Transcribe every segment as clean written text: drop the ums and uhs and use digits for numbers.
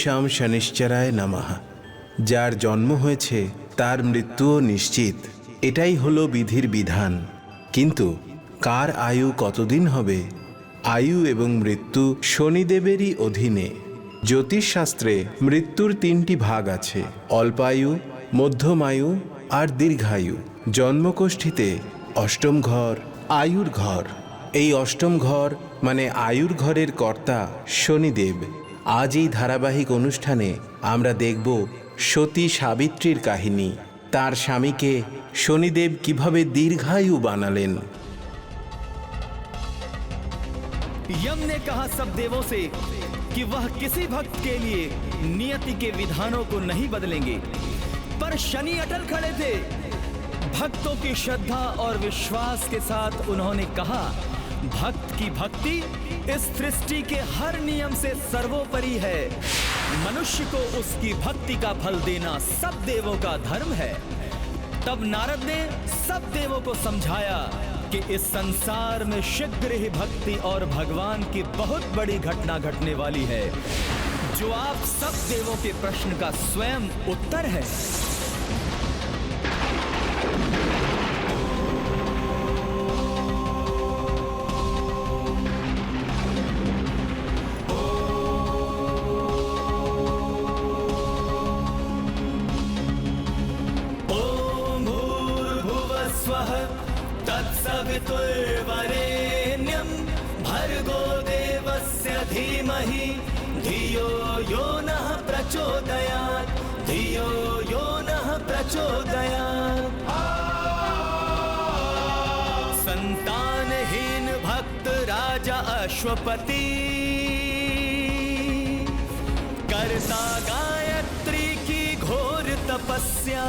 শাম শনিশ্চরায় নমঃ। যার জন্ম হয়েছে তার মৃত্যুও নিশ্চিত, এটাই হলো বিধির বিধান। কিন্তু কার আয়ু কতদিন হবে, আয়ু এবং মৃত্যু শনিদেবেরই অধীনে। জ্যোতিষশাস্ত্রে মৃত্যুর তিনটি ভাগ আছে, অল্পায়ু, মধ্যমায়ু আর দীর্ঘায়ু। জন্মকোষ্ঠীতে অষ্টম ঘর আয়ুর ঘর। এই অষ্টম ঘর মানে আয়ুর ঘরের কর্তা শনিদেব। আজ এই ধারাবাহিক অনুষ্ঠানে আমরা দেখব সতী সাবিত্রীর কাহিনী। তার স্বামীকে শনিদেব কিভাবে দীর্ঘায়ু বানালেন। यम ने कहा सब देवों से कि वह किसी भक्त के लिए नियति के विधानों को नहीं बदलेंगे, पर शनि अटल खड़े थे। भक्तों की श्रद्धा और विश्वास के साथ उन्होंने कहा, भक्त की भक्ति इस सृष्टि के हर नियम से सर्वोपरि है। मनुष्य को उसकी भक्ति का फल देना सब देवों का धर्म है। तब नारद ने सब देवों को समझाया कि इस संसार में शीघ्र ही भक्ति और भगवान की बहुत बड़ी घटना घटने वाली है, जो आप सब देवों के प्रश्न का स्वयं उत्तर है। ओम भूर्भुवः स्वः तत्सवितुर्वरेण्यं भर्गो देवस्य धीमहि धियो यो नः प्रचोदयात्, धियो यो नः प्रचोदयात्। संतानहीन भक्त राजा अश्वपति करता गायत्री की घोर तपस्या।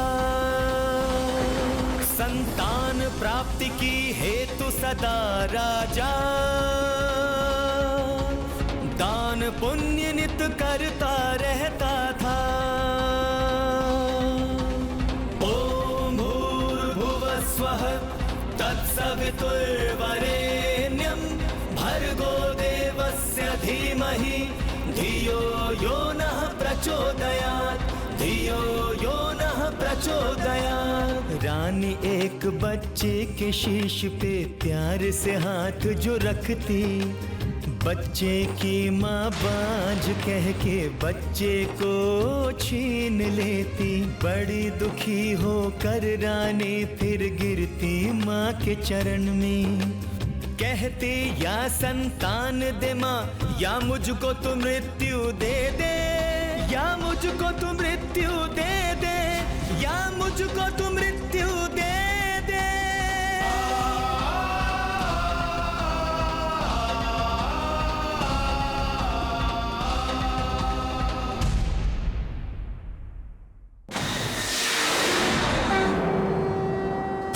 संतान प्राप्ति की हेतु सदा राजा दान पुण्य नित करता रहता था। ओम भूर्भुवः स्वः तत्सवितुर्वरेण्यं भर्गो देवस्य धीमहि धियो यो नः प्रचोदयात्, धियो यो नः प्रचोदयात्। रानी एक बच्चे के शीश पे प्यार से हाथ जो रखती, बच्चे की माँ बाज कह के बच्चे को छीन लेती। बड़ी दुखी होकर रानी फिर गिरती माँ के चरण में, कहती या संतान दे माँ, या मुझको तू मृत्यु दे दे, या मुझको तू मृत्यु दे दे, या मुझको तू मृत्यु दे दे।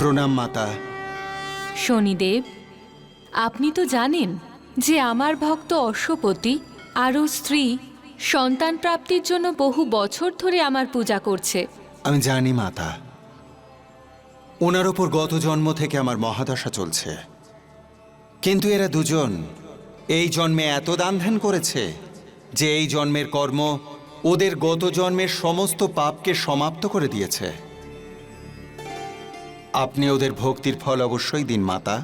প্রণাম মাতা। শনিদেব, আপনি তো জানেন যে আমার ভক্ত অশ্বপতি আর ওর স্ত্রী সন্তান প্রাপ্তির জন্য বহু বছর ধরে আমার পূজা করছে। আমি জানি মাতা, ওনার ওপর গত জন্ম থেকে আমার মহাদশা চলছে। কিন্তু এরা দুজন এই জন্মে এত দান ধ্যান করেছে যে এই জন্মের কর্ম ওদের গত জন্মের সমস্ত পাপকে সমাপ্ত করে দিয়েছে। আপনি ওদের ভক্তির ফল অবশ্যই দিন মাতা।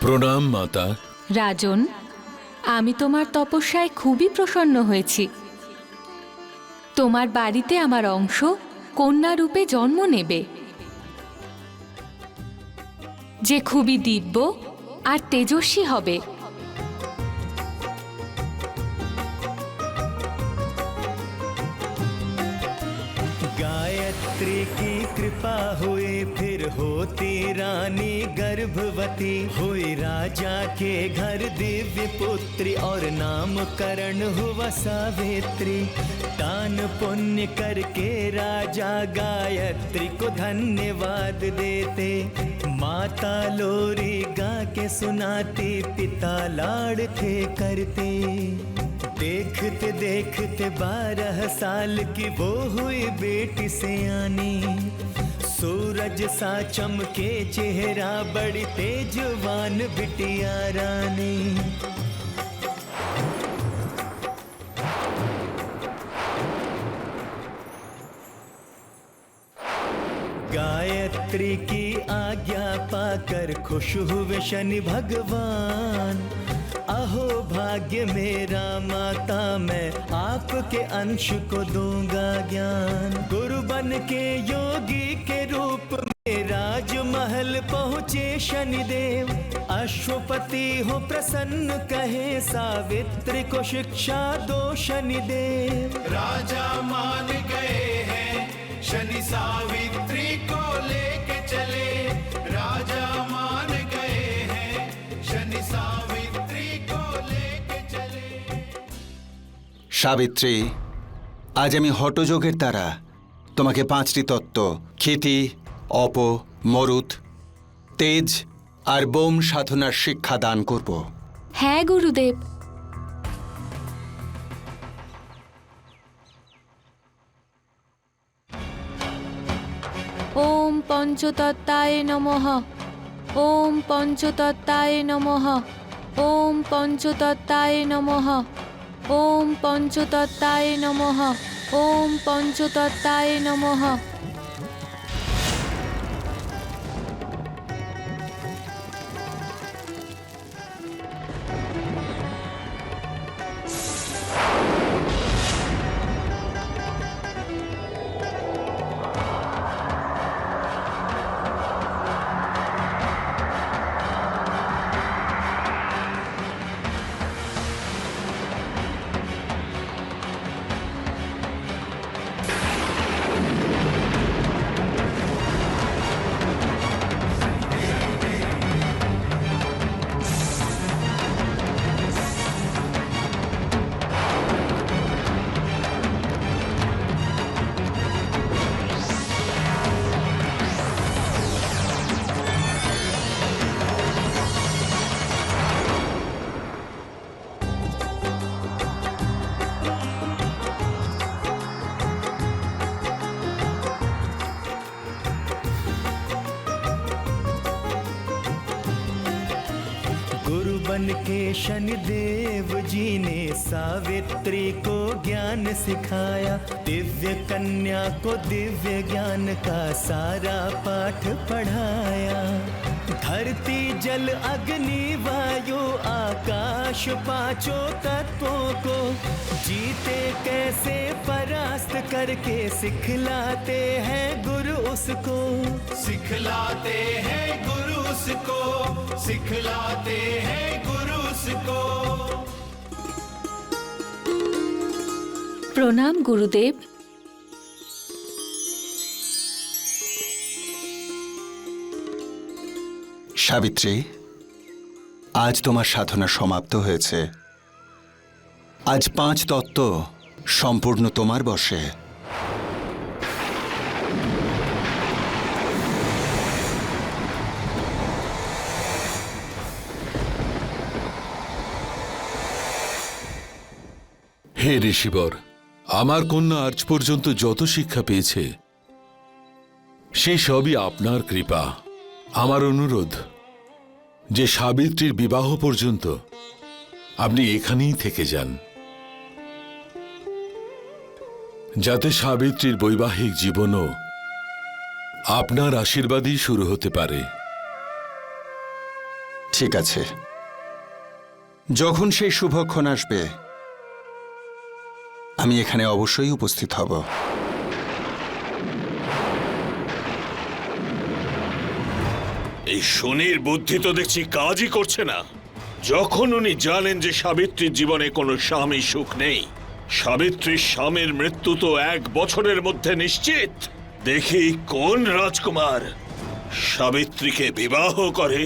প্রণাম মাতা। রাজন, আমি তোমার তপস্যায় খুবই প্রসন্ন হয়েছি। তোমার বাড়িতে আমার অংশ কন্যা রূপে জন্ম নেবে, যে খুবই দিব্য আর তেজস্বী হবে। गायत्री की कृपा हुई फिर होती रानी गर्भवती, हुई राजा के घर दिव्य पुत्री और नामकरण हुआ सावित्री। दान पुण्य करके राजा गायत्री को धन्यवाद देते, माता लोरी गा के सुनाती, पिता लाड़ थे करते। देखते देखते 12 साल की वो हुई बेटी सयानी। सूरज सा चमके चेहरा, बड़ी तेजवान बिटिया रानी। गायत्री की आज्ञा पाकर खुश हुए शनि भगवान। अहो भाग्य मेरा माता, मैं आपके अंश को दूंगा ज्ञान। गुरु बन के योगी के रूप में राजमहल पहुँचे शनिदेव। अश्वपति हो प्रसन्न कहे, सावित्री को शिक्षा दो शनिदेव। राजा मान गए हैं, शनि सावित्री को लेके चले। राजा मान गए हैं, शनि सावित्री को लेके चले। সাবিত্রী, আজ আমি হঠযোগের দ্বারা তোমাকে 5টি তত্ত্ব ক্ষিতি, অপ, মরুত, তেজ আর বোম সাধনার শিক্ষা দান করব। হ্যাঁ গুরুদেব। ওম পঞ্চতত্ত্বায় নমঃ। ওম পঞ্চতত্ত্বায় নমঃ। ওম পঞ্চতত্ত্বায় নমঃ। ওম পঞ্চতত্ত্বায় নমঃ। ওম পঞ্চতত্ত্বায় নমঃ। बन के शनिदेव जी ने सावित्री को ज्ञान सिखाया। दिव्य कन्या को दिव्य ज्ञान का सारा पाठ पढ़ाया। धरती जल अग्नि वायु आकाश पांचों तत्वों को जीते कैसे परास्त करके सिखलाते हैं गुरु उसको। सिखलाते हैं गुरु उसको, सिखलाते हैं गुरु उसको। প্রণাম গুরুদেব। সাবিত্রী, আজ তোমার সাধনা সমাপ্ত হয়েছে। আজ 5 তত্ত্ব সম্পূর্ণ তোমার বশে। হে ঋষিবর, আমার কন্যা আজ পর্যন্ত যত শিক্ষা পেয়েছে সেই সবই আপনার কৃপা। আমার অনুরোধ যে সাবিত্রীর বিবাহ পর্যন্ত আপনি এখানেই থেকে যান, যাতে সাবিত্রীর বৈবাহিক জীবনও আপনার আশীর্বাদেই শুরু হতে পারে। ঠিক আছে, যখন সেই শুভক্ষণ আসবে আমি এখানে অবশ্যই উপস্থিত হব। এই শনির বুদ্ধি তো দেখছি কাজই করছে না। যখন উনি জানেন যে সাবিত্রীর জীবনে কোনো স্বামী সুখ নেই, সাবিত্রীর স্বামীর মৃত্যু তো 1 বছরের মধ্যে নিশ্চিত। দেখি কোন রাজকুমার সাবিত্রীকে বিবাহ করে।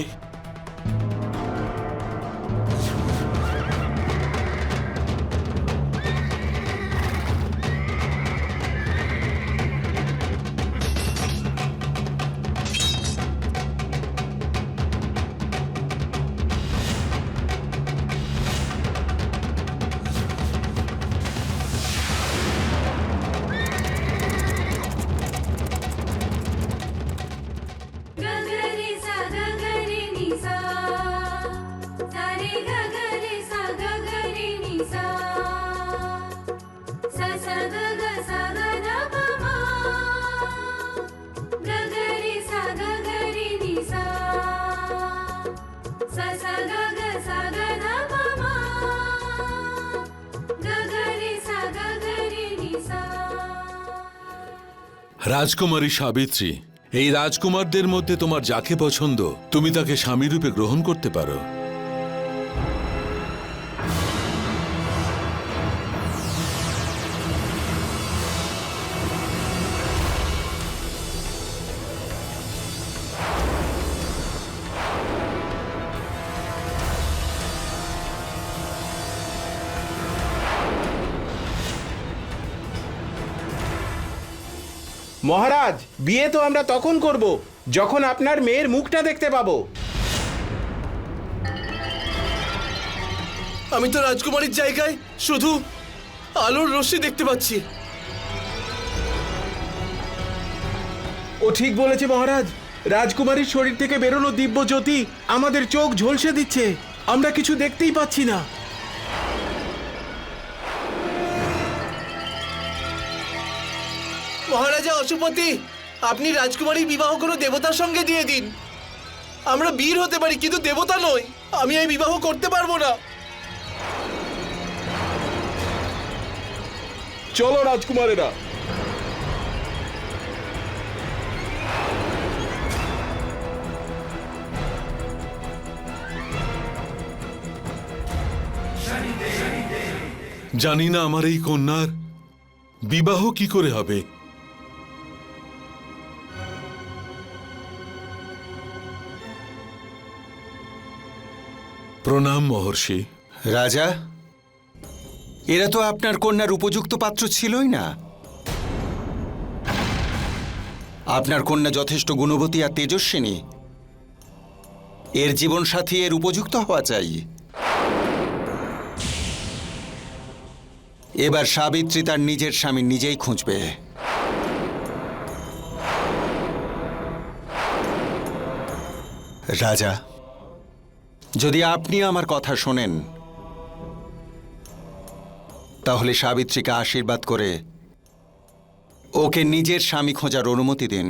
রাজকুমারী সাবিত্রী, এই রাজকুমারদের মধ্যে তোমার যাকে পছন্দ তুমি তাকে স্বামী রূপে গ্রহণ করতে পারো। মহারাজ, বিয়ে তো আমরা তখন করব যখন আপনার মেয়ের মুখটা দেখতে পাবো। আমি তো রাজকুমারীর জায়গায় শুধু আলোর রশ্মি দেখতে পাচ্ছি। ও ঠিক বলেছে মহারাজ, রাজকুমারীর শরীর থেকে বেরোনো দিব্য জ্যোতি আমাদের চোখ ঝলসে দিচ্ছে, আমরা কিছু দেখতেই পাচ্ছি না। মহারাজা অশুপতি, আপনি রাজকুমারীর বিবাহ কোনো দেবতার সঙ্গে দিয়ে দিন। আমরা বীর হতে পারি কিন্তু দেবতা নই। আমি এই বিবাহ করতে পারবো না। চলো রাজকুমারেরা। জানি না আমার এই কন্যার বিবাহ কি করে হবে। প্রণাম মহর্ষি। রাজা, এরা তো আপনার কন্যার উপযুক্ত পাত্র ছিলই না। আপনার কন্যা যথেষ্ট গুণবতী আর তেজস্বিনী, এর জীবনসাথী এর উপযুক্ত হওয়া চাই। এবার সাবিত্রী তার নিজের স্বামী নিজেই খুঁজবে। রাজা, যদি আপনি আমার কথা শোনেন তাহলে সাবিত্রীকে আশীর্বাদ করে ওকে নিজের স্বামী খোঁজার অনুমতি দিন।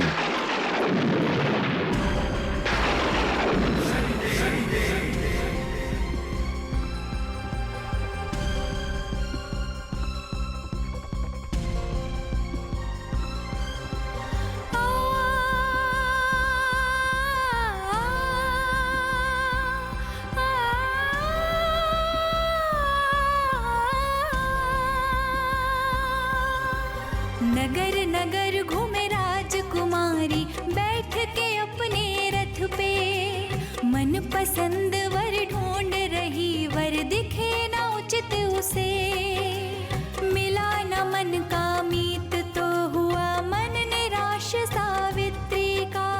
नगर नगर घूमे राजकुमारी, बैठ के अपने रथ पे मन पसंद वर ढूंढ रही, वर दिखे ना उचित उसे। मिला न मन का मीत तो हुआ मन निराश सावित्री का,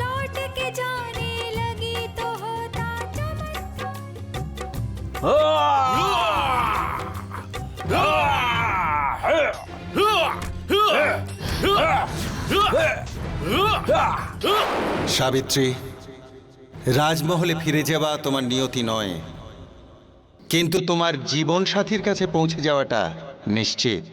लौट के जाने लगी तो होता সাবিত্রী, রাজমহলে ফিরে যাওয়া তোমার নিয়তি নয়, কিন্তু তোমার জীবন সাথীর কাছে পৌঁছে যাওয়াটা নিশ্চিত।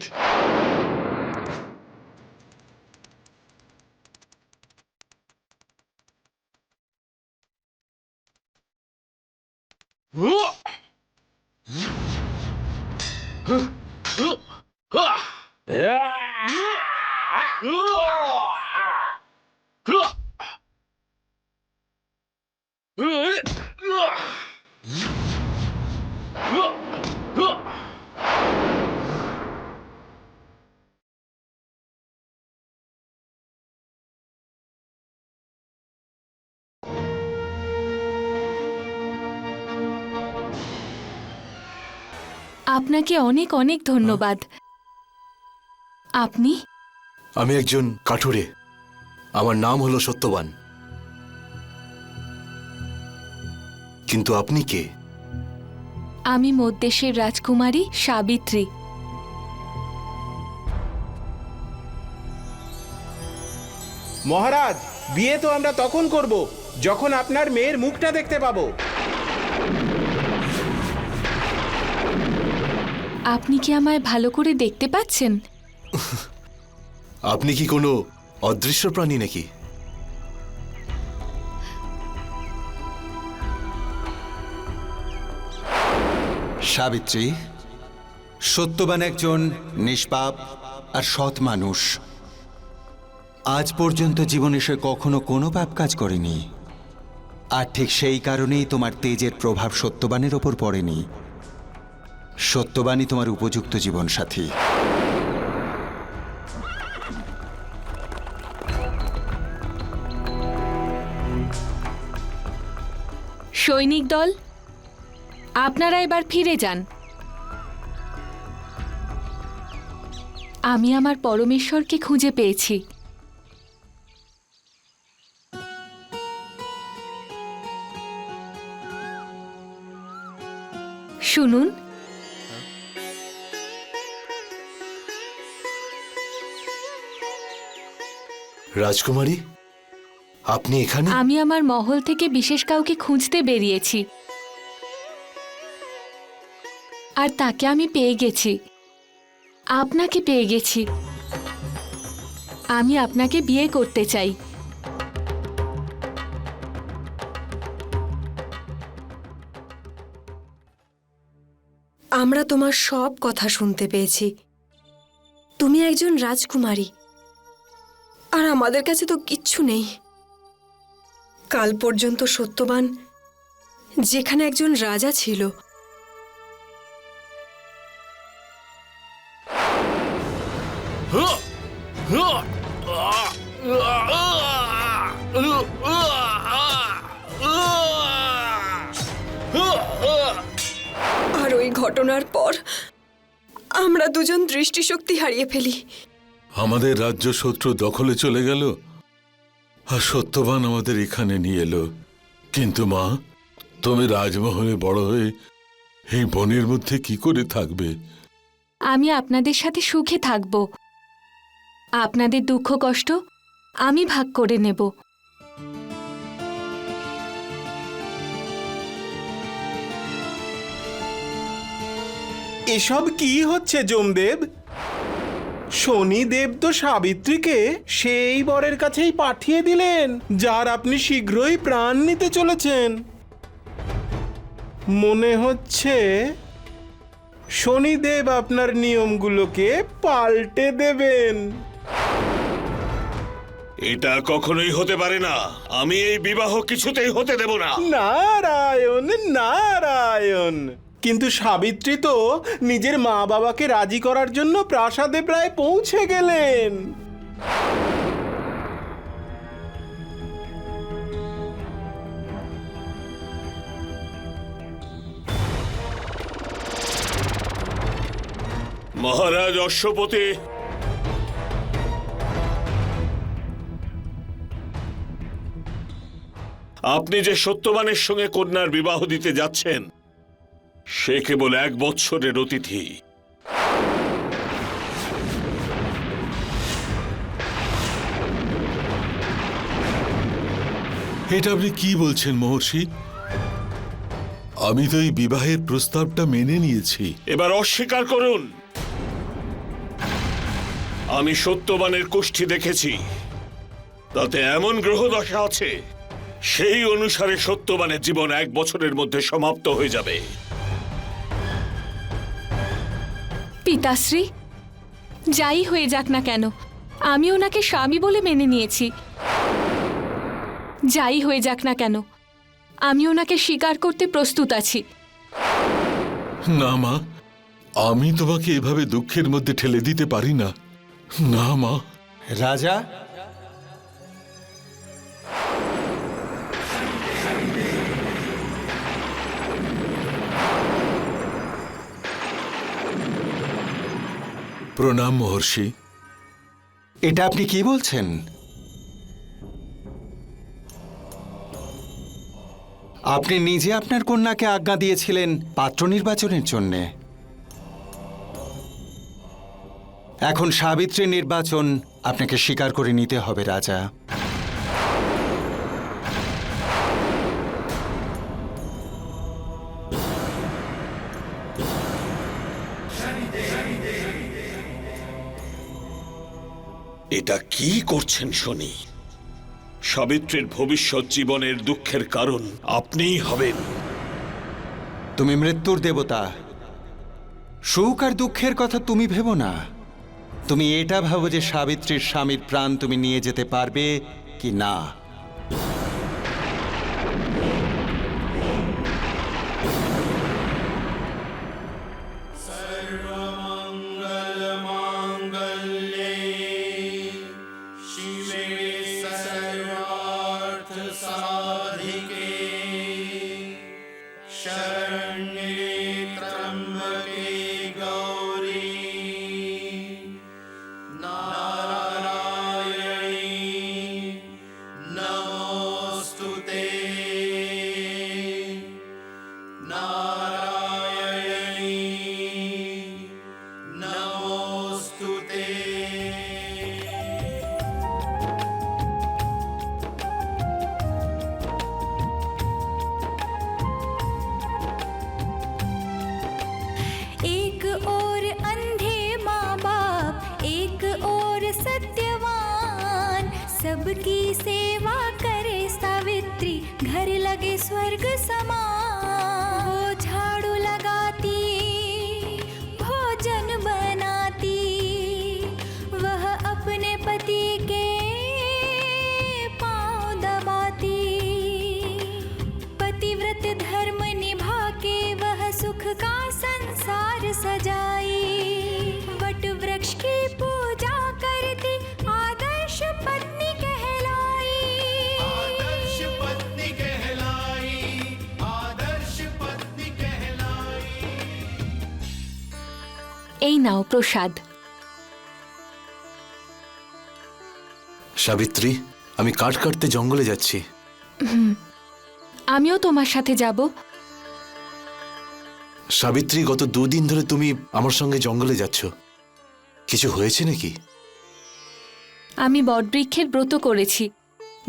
আপনাকে অনেক অনেক ধন্যবাদ। আপনি? আমি একজন কাঠুরে, আমার নাম হলো সত্যবান। কিন্তু আপনি কে? আমি মধ্যদেশের রাজকুমারী সাবিত্রী। মহারাজ, বিয়ে তো আমরা তখন করব যখন আপনার মেয়ের মুখটা দেখতে পাবো। আপনি কি আমায় ভালো করে দেখতে পাচ্ছেন? আপনি কি কোনো অদৃশ্য প্রাণী নাকি? সাবিত্রী, সত্যবান একজন নিষ্পাপ আর সৎ মানুষ। আজ পর্যন্ত জীবনে সে কখনো কোনো পাপ কাজ করেনি, আর ঠিক সেই কারণেই তোমার তেজের প্রভাব সত্যবানের ওপর পড়েনি। সত্যবানই তোমার উপযুক্ত জীবনসাথী। সৈনিক দল, আপনারা এবার ফিরে যান। আমি আমার পরমেশ্বরকে খুঁজে পেয়েছি। শুনুন, রাজকুমারী, আপনি এখানে? আমি আমার মহল থেকে বিশেষ কাউকে খুঁজতে বেরিয়েছি, আর তাকে আমি পেয়ে গেছি। আপনাকে পেয়ে গেছি। আমি আপনাকে বিয়ে করতে চাই। আমরা তোমার সব কথা শুনতে পেয়েছি। তুমি একজন রাজকুমারী, আর আমাদের কাছে তো কিচ্ছু নেই। কাল পর্যন্ত সত্যবান যেখানে একজন রাজা ছিল, আর ওই ঘটনার পর আমরা দুজন দৃষ্টিশক্তি হারিয়ে ফেলি। আমাদের রাজ্য শত্রু দখলে চলে গেল, আর সত্যবান আমাদের এখানে নিয়ে এলো। কিন্তু মা, তুমি রাজমহলে বড় হয়ে এই বনের মধ্যে কি করে থাকবে? আমি আপনাদের সাথে সুখে থাকব। আপনাদের দুঃখ কষ্ট আমি ভাগ করে নেব। এসব কি হচ্ছে যমদেব? শনিদেব তো সাবিত্রীকে সেই বরের কাছেই পাঠিয়ে দিলেন যার আপনি শীঘ্রই প্রাণ নিতে চলেছেন। মনে হচ্ছে শনিদেব আপনার নিয়মগুলোকে পাল্টে দেবেন। এটা কখনোই হতে পারে না। আমি এই বিবাহ কিছুতেই হতে দেব না। নারায়ণ নারায়ণ। কিন্তু সাবিত্রী তো নিজের মা বাবাকে রাজি করার জন্য প্রাসাদে প্রায় পৌঁছে গেলেন। মহারাজ অশ্বপতি, আপনি যে সত্যবানের সঙ্গে কন্যার বিবাহ দিতে যাচ্ছেন সে কেবল 1 বৎসরের অতিথি। এটা আপনি কি বলছেন মহর্ষি? আমি তো এই বিবাহের প্রস্তাবটা মেনে নিয়েছি। এবার অস্বীকার করুন। আমি সত্যবানের কুষ্ঠি দেখেছি, তাতে এমন গ্রহদশা আছে সেই অনুসারে সত্যবানের জীবন 1 বছরের মধ্যে সমাপ্ত হয়ে যাবে। পিতাশ্রী, যাই হয়ে যাক না কেন, আমি ওনাকে স্বামী বলে মেনে নিয়েছি। যাই হয়ে যাক না কেন, আমি ওনাকে স্বীকার করতে প্রস্তুত আছি। না মা, আমি তোমাকে এভাবে দুঃখের মধ্যে ঠেলে দিতে পারি না। না মা। রাজা, প্রণাম মহর্ষি। এটা আপনি কি বলছেন? আপনি নিজে আপনার কন্যাকে আজ্ঞা দিয়েছিলেন পাত্র নির্বাচনের জন্যে। এখন সাবিত্রীর নির্বাচন আপনাকে স্বীকার করে নিতে হবে রাজা। এটা কি করছেন শনি? সাবিত্রীর ভবিষ্যৎ জীবনের দুঃখের কারণ আপনিই হবেন। তুমি মৃত্যুর দেবতা, সুখ আর দুঃখের কথা তুমি ভেবো না। তুমি এটা ভাবো যে সাবিত্রীর স্বামীর প্রাণ তুমি নিয়ে যেতে পারবে কি না। एक और अंधे माँ बाप, एक और सत्यवान, सबकी सेवा करे सावित्री, घर लगे स्वर्ग समान। वो झाड़ू लगाती, भोजन बनाती, वह अपने पति के पाँव दबाती, पतिव्रत धर्म निभा के वह सुख का संसार सजाई, वट वृक्ष की पूजा करती, आदर्श पत्नी कहलाई। आदर्श पत्नी कहलाई, आदर्श पत्नी कहलाई। এই নাও প্রসাদ। সাবিত্রী, আমি কাঠ কাটতে জঙ্গলে যাচ্ছি। আমিও তোমার সাথে যাব। সাবিত্রী, গত 2 দিন ধরে তুমি আমার সঙ্গে জঙ্গলে যাচ্ছ, কিছু হয়েছে নাকি? আমি বটবৃক্ষের ব্রত করেছি,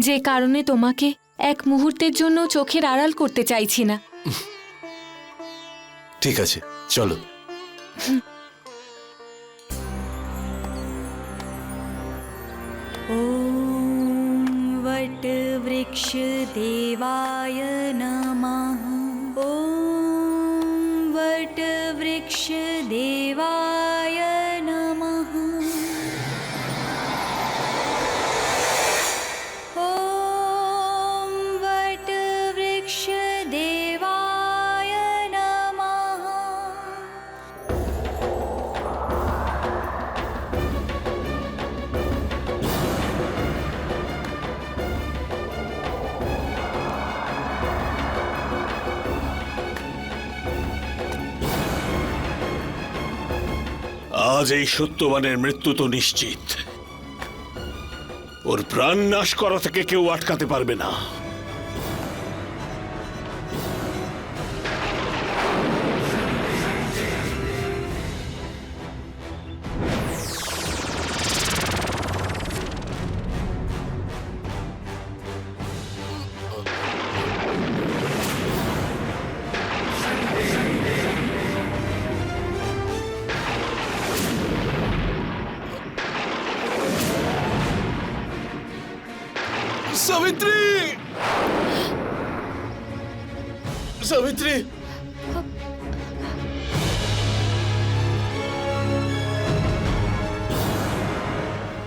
যে কারণে তোমাকে এক মুহূর্তের জন্য চোখের আড়াল করতে চাইছি না। ঠিক আছে, চলো। ॐ वटवृक्ष देवाय नमः। ॐ वटवृक्ष देवाय नमः। ॐ वटवृक्ष देवाय नमः। আজ এই সত্যবানের মৃত্যু তো নিশ্চিত। ওর প্রাণ নাশ করা থেকে কেউ আটকাতে পারবে না। সাবিত্রী, সাবিত্রী,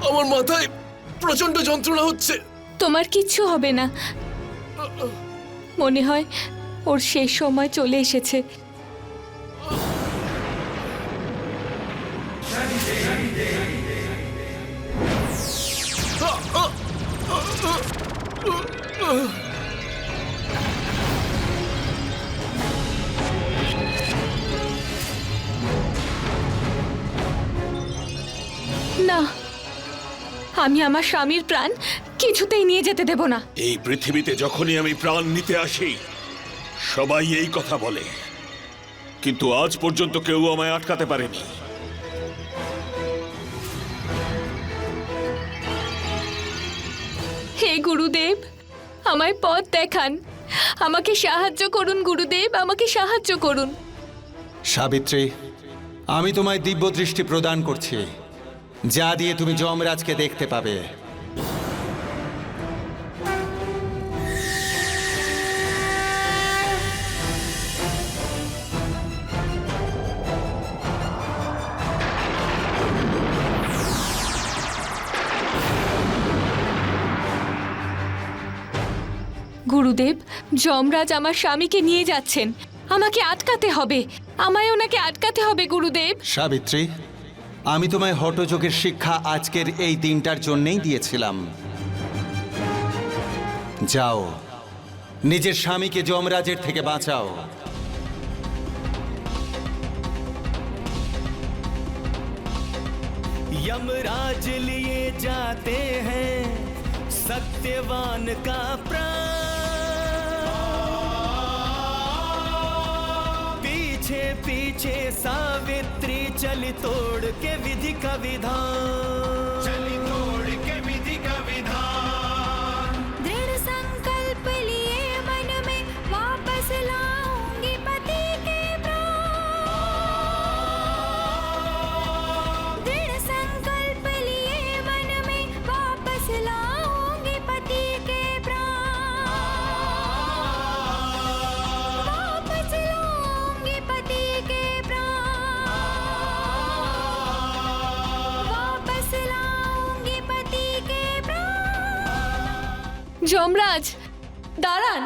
আমার মাথায় প্রচন্ড যন্ত্রণা হচ্ছে। তোমার কিচ্ছু হবে না, মনে হয় ওর শেষ সময় চলে এসেছে। না, আমি আমার স্বামীর প্রাণ কিছুতেই নিয়ে যেতে দেব না। এই পৃথিবীতে যখনই আমি প্রাণ নিতে আসি, সবাই এই কথা বলে, কিন্তু আজ পর্যন্ত কেউ আমায় আটকাতে পারেনি। হে গুরুদেব, আমায় পথ দেখান, আমাকে সাহায্য করুন গুরুদেব, আমাকে সাহায্য করুন। সাবিত্রী, আমি তোমায় দিব্য দৃষ্টি প্রদান করছি, যা দিয়ে তুমি যমরাজকে দেখতে পাবে। গুরুদেব, যমরাজ আমার স্বামীকে নিয়ে যাচ্ছেন। আমাকে আটকাতে হবে, আমায় ওনাকে আটকাতে হবে গুরুদেব। সাবিত্রী, আমি তোমায় হঠযোগের শিক্ষা আজকের এই দিনটার জন্যেই দিয়েছিলাম। যাও, নিজের স্বামীকে যমরাজের থেকে বাঁচাও। यमराज लिए जाते हैं सत्यवान का प्राण, पीछे पीछे सावित्री चली तोड़ के विधि का विधान, चली तोड़ के विधि का विधान। दृढ़ संकल्प लिए मन में वापस लाऊंगी पति के प्राण। दृढ़ संकल्प लिए मन में वापस लाऊंगी पति के प्राण। वापस लाऊंगी पति के प्राण। वापस लाऊंगी पति के प्राण। যমরাজ, দাঁড়ান।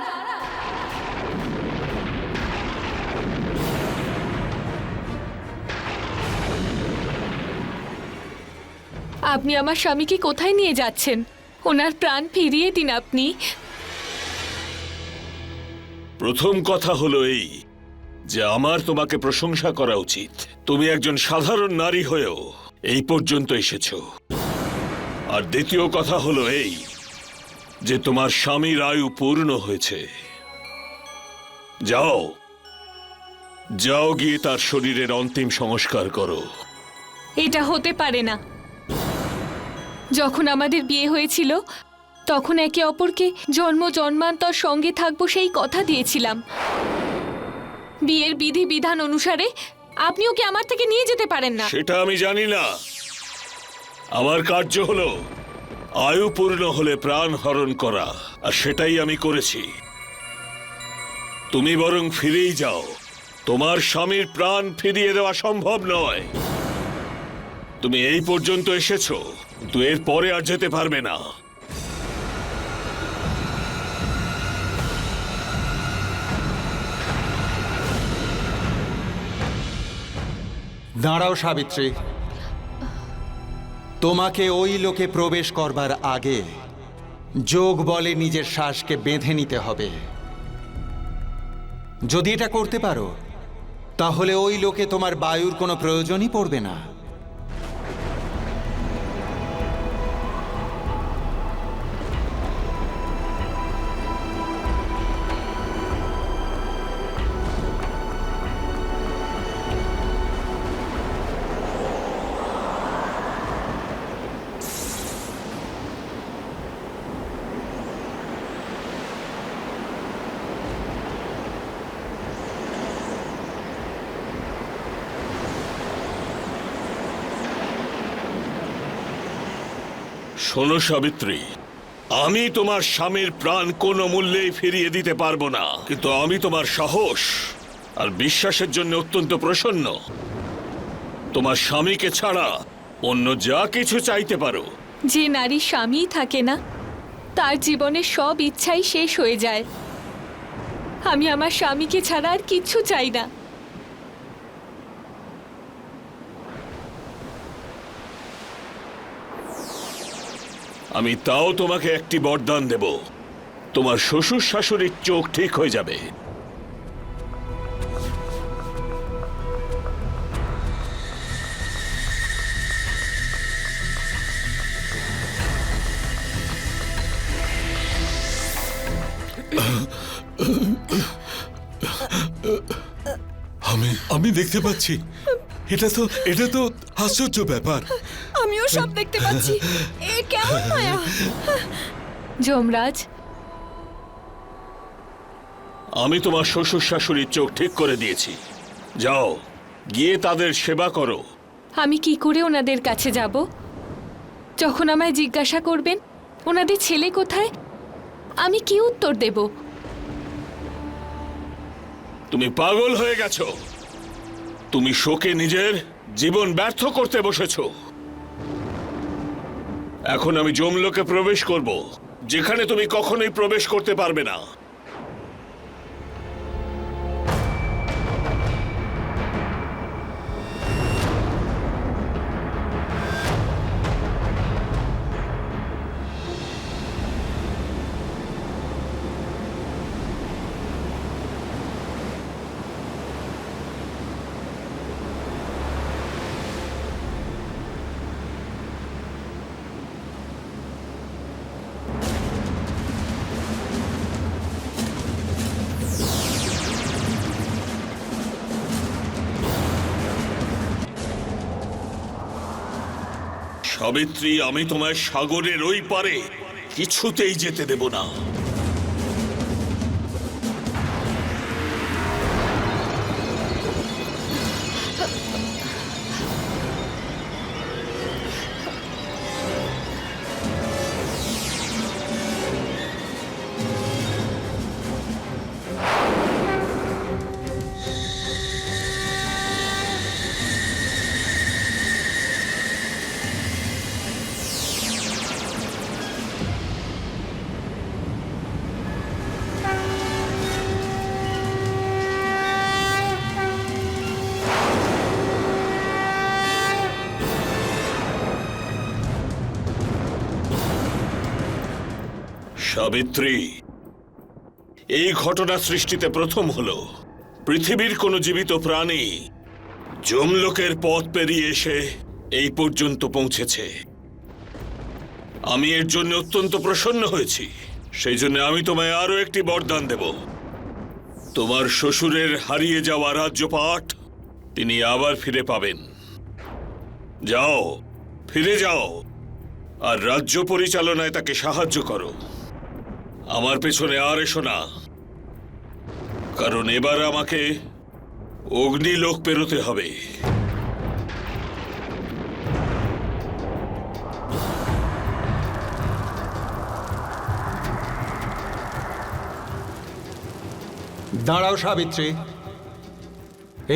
আপনি আমার স্বামীকে কোথায় নিয়ে যাচ্ছেন? ওনার প্রাণ ফিরিয়ে দিন আপনি। প্রথম কথা হলো এই যে আমার তোমাকে প্রশংসা করা উচিত। তুমি একজন সাধারণ নারী হয়েও এই পর্যন্ত এসেছো। আর দ্বিতীয় কথা হলো এই যে তোমার স্বামীর আয়ু পূর্ণ হয়েছে। যাও, যাও গিয়ে তার শরীরের অন্তিম সংস্কার করো। এটা হতে পারে না। যখন আমাদের বিয়ে হয়েছিল তখন একে অপরকে জন্ম জন্মান্তর সঙ্গে থাকবো সেই কথা দিয়েছিলাম। বিয়ের বিধি বিধান অনুসারে আপনি ওকে আমার থেকে নিয়ে যেতে পারেন না। সেটা আমি জানি না। আমার কার্য হলো আয়ু পূর্ণ হলে প্রাণ হরণ করা, আর সেটাই আমি করেছি। তুমি বরং ফিরেই যাও। তোমার স্বামীর প্রাণ ফিরিয়ে দেওয়া সম্ভব নয়। তুমি এই পর্যন্ত এসেছো, কিন্তু এর পরে আর যেতে পারবে না। দাঁড়াও সাবিত্রী, তোমাকে ওই লোকে প্রবেশ করবার আগে যোগ বলে নিজের শ্বাসকে বেঁধে নিতে হবে। যদি এটা করতে পারো তাহলে ওই লোকে তোমার বায়ুর কোনো প্রয়োজনই পড়বে না। শোনো সাবিত্রী, আমি তোমার স্বামীর প্রাণ কোনো মূল্যেই ফিরিয়ে দিতে পারবো না, কিন্তু আমি তোমার সাহস আর বিশ্বাসের জন্য অত্যন্ত প্রসন্ন। তোমার স্বামীকে ছাড়া অন্য যা কিছু চাইতে পারো। যে নারী স্বামী থাকে না তার জীবনের সব ইচ্ছাই শেষ হয়ে যায়। আমি আমার স্বামীকে ছাড়া আর কিচ্ছু চাই না। আমি তাও তোমাকে একটি বরদান দেব, তোমার শ্বশুর শাশুড়ির চোখ ঠিক হয়ে যাবে। আমি দেখতে পাচ্ছি। এটা তো আশ্চর্য ব্যাপার। আমিও সব দেখতে পাচ্ছি। এ কেমন মায়া! যমরাজ, আমি তোমার শ্বশুর শাশুড়ির চোখ ঠিক করে দিয়েছি। যাও, গিয়ে তাদের সেবা করো। আমি কি করে ওনাদের কাছে যাব? যখন আমায় জিজ্ঞাসা করবেন ওনাদের ছেলে কোথায়, আমি কি উত্তর দেব? তুমি পাগল হয়ে গেছো। তুমি শোকে নিজের জীবন ব্যর্থ করতে বসেছো। এখন আমি যমলোকে প্রবেশ করব, যেখানে তুমি কখনোই প্রবেশ করতে পারবে না। সাবিত্রী, আমি তোমায় সাগরের ওই পারে কিছুতেই যেতে দেব না। সাবিত্রী, এই ঘটনা সৃষ্টিতে প্রথম হলো পৃথিবীর কোনো জীবিত প্রাণী যমলোকের পথ পেরিয়ে এসে এই পর্যন্ত পৌঁছেছে। আমি এর জন্য অত্যন্ত প্রসন্ন হয়েছি। সেই জন্য আমি তোমায় আরো একটি বরদান দেব। তোমার শ্বশুরের হারিয়ে যাওয়া রাজ্যপাট তিনি আবার ফিরে পাবেন। যাও, ফিরে যাও, আর রাজ্য পরিচালনায় তাকে সাহায্য করো। আমার পেছনে আর এসো না, কারণ এবার আমাকে অগ্নিলোক পেরোতে হবে। দাঁড়াও সাবিত্রী,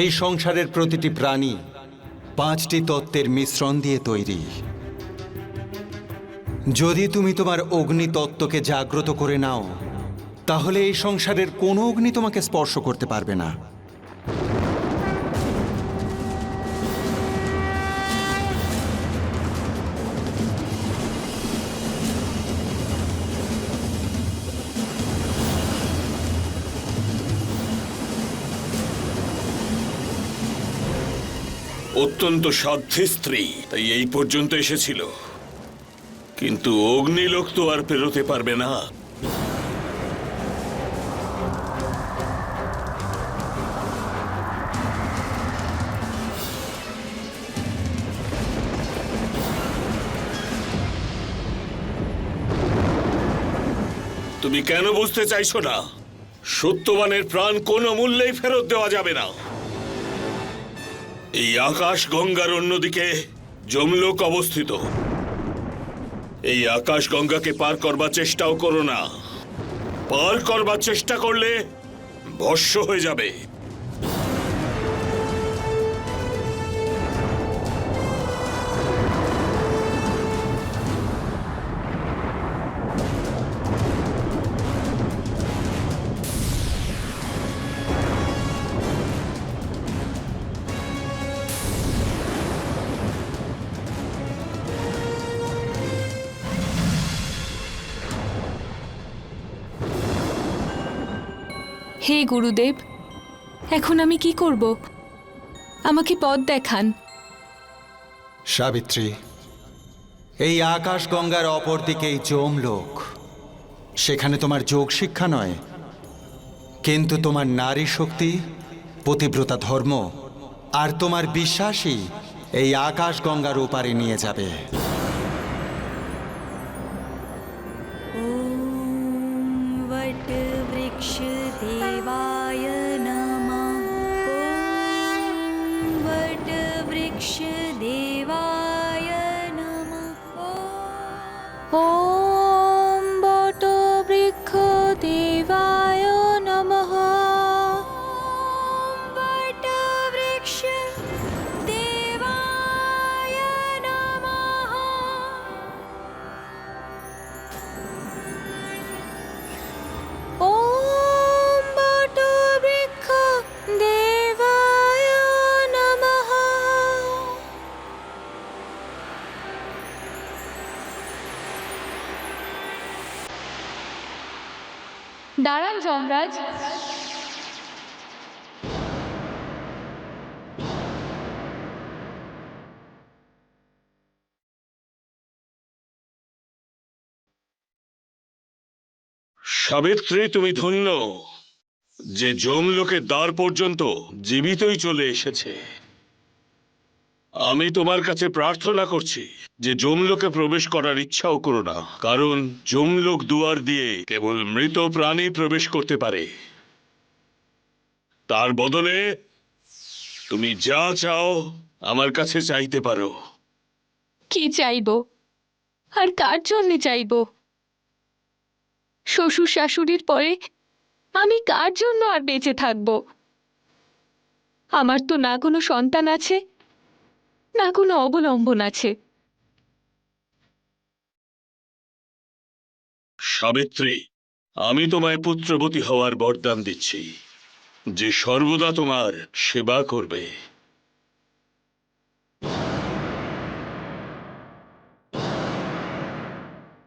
এই সংসারের প্রতিটি প্রাণী 5টি তত্ত্বের মিশ্রণ দিয়ে তৈরি। যদি তুমি তোমার অগ্নি তত্ত্বকে জাগ্রত করে নাও, তাহলে এই সংসারের কোনো অগ্নি তোমাকে স্পর্শ করতে পারবে না। অত্যন্ত সাধ্যী স্ত্রী, তাই এই পর্যন্ত এসেছিল, কিন্তু অগ্নিলোক তো আর পেরোতে পারবে না। তুমি কেন বুঝতে চাইছো না? সত্যবানের প্রাণ কোনো মূল্যেই ফেরত দেওয়া যাবে না। এই আকাশ গঙ্গার অন্যদিকে যমলোক অবস্থিত। এই আকাশ গঙ্গাকে পার করবার চেষ্টাও করো না। পার করবার চেষ্টা করলে ভস্ম হয়ে যাবে। হে গুরুদেব, এখন আমি কি করব? আমাকে পথ দেখান। সাবিত্রী, এই আকাশ গঙ্গার অপর দিকেই যমলোক। সেখানে তোমার যোগ শিক্ষা নয়, কিন্তু তোমার নারী শক্তি, পতিব্রতা ধর্ম আর তোমার বিশ্বাসই এই আকাশ গঙ্গার ওপারে নিয়ে যাবে। वटवृक्षदेवाय नमः। ॐ वटवृक्षदेवाय नमः। ॐ वटवृक्षदेवाय नमः। वटवृक्षदेवाय नमः। ॐ वटवृक्षदेवाय नमः। দাঁড়ান যমরাজ। সাবিত্রী, তুমি ধন্য যে যমলোকের দ্বার পর্যন্ত জীবিতই চলে এসেছে। আমি তোমার কাছে প্রার্থনা করছি যে যমলোকে প্রবেশ করার ইচ্ছাও করো না, কারণ যমলোক দুয়ার দিয়ে কেবল মৃত প্রাণী প্রবেশ করতে পারে। তার বদলে তুমি যা চাও আমার কাছে চাইতে পারো। কি চাইবো আর কার জন্য চাইবো? শ্বশুর শাশুড়ির পরে আমি কার জন্য আর বেঁচে থাকবো? আমার তো না কোনো সন্তান আছে, না কোনো অবলম্বন আছে। সাবিত্রী, আমি তোমায় পুত্রবতী হওয়ার বরদান দিচ্ছি, যে সর্বদা তোমার সেবা করবে।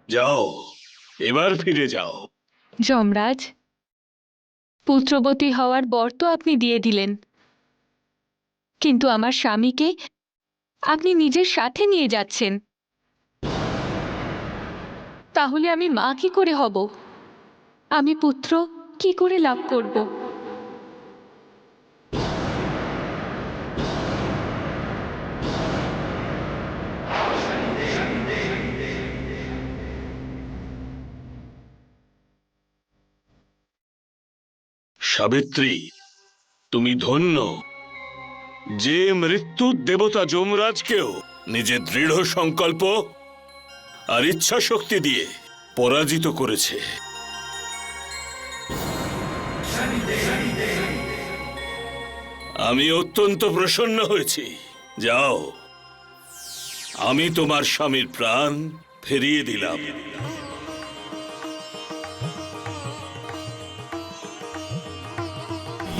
যাও, এবার ফিরে যাও। যমরাজ, পুত্রবতী হওয়ার বর তো আপনি দিয়ে দিলেন, কিন্তু আমার স্বামীকে আপনি নিজের সাথে নিয়ে যাচ্ছেন। তাহলে আমি মা কি করে হব? আমি পুত্র কি করে লাভ করব? সাবিত্রী, তুমি ধন্য যে মৃত্যুর দেবতা যমরাজকেও নিজের দৃঢ় সংকল্প আর ইচ্ছা শক্তি দিয়ে পরাজিত করেছে। আমি অত্যন্ত প্রসন্ন হয়েছি। যাও, আমি তোমার স্বামীর প্রাণ ফিরিয়ে দিলাম।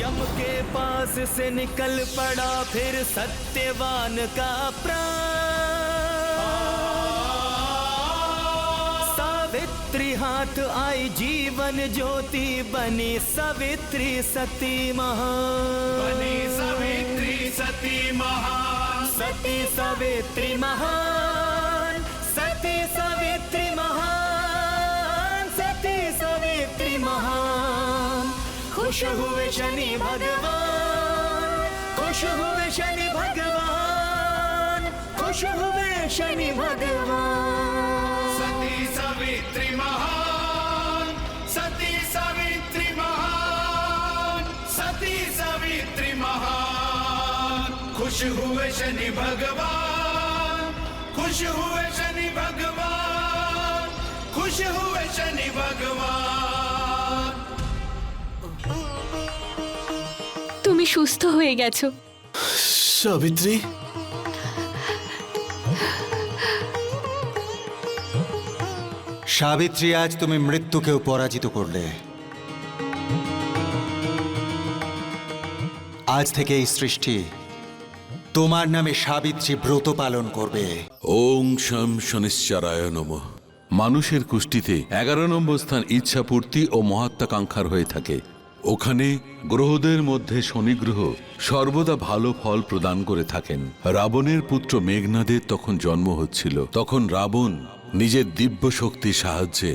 यम के पास से निकल पड़ा फिर सत्यवान का प्राण। सावित्री हाथ आई जीवन ज्योति बनी सावित्री सती महान। बनी सावित्री सती महान। सती सावित्री महान। सती सावित्री महान। सती सावित्री महान। खुश हुए शनि भगवान। खुश हुए शनि भगवान। खुश हुए शनि भगवान। सती सावित्री महान। सती सावित्री महान। सती सावित्री महान। खुश हुए शनि भगवान। खुश हुए शनि भगवान। खुश हुए शनि भगवान। তুমি সুস্থ হয়ে গেছো। সাবিত্রী, সাবিত্রী, আজ তুমি মৃত্যুকেও পরাজিত করলে। আজ থেকে এই সৃষ্টি তোমার নামে সাবিত্রী ব্রত পালন করবে। ওং শম শনিশ্চরায় নমঃ। মানুষের কুষ্টিতে 11 নম্বর স্থান ইচ্ছাপূর্তি ও মহাত্মাকাঙ্ক্ষার হয়ে থাকে। ওখানে গ্রহদের মধ্যে শনি গ্রহ সর্বদা ভালো ফল প্রদান করে থাকেন। রাবণের পুত্র মেঘনাদের তখন জন্ম হচ্ছিল। তখন রাবণ নিজের দিব্য শক্তির সাহায্যে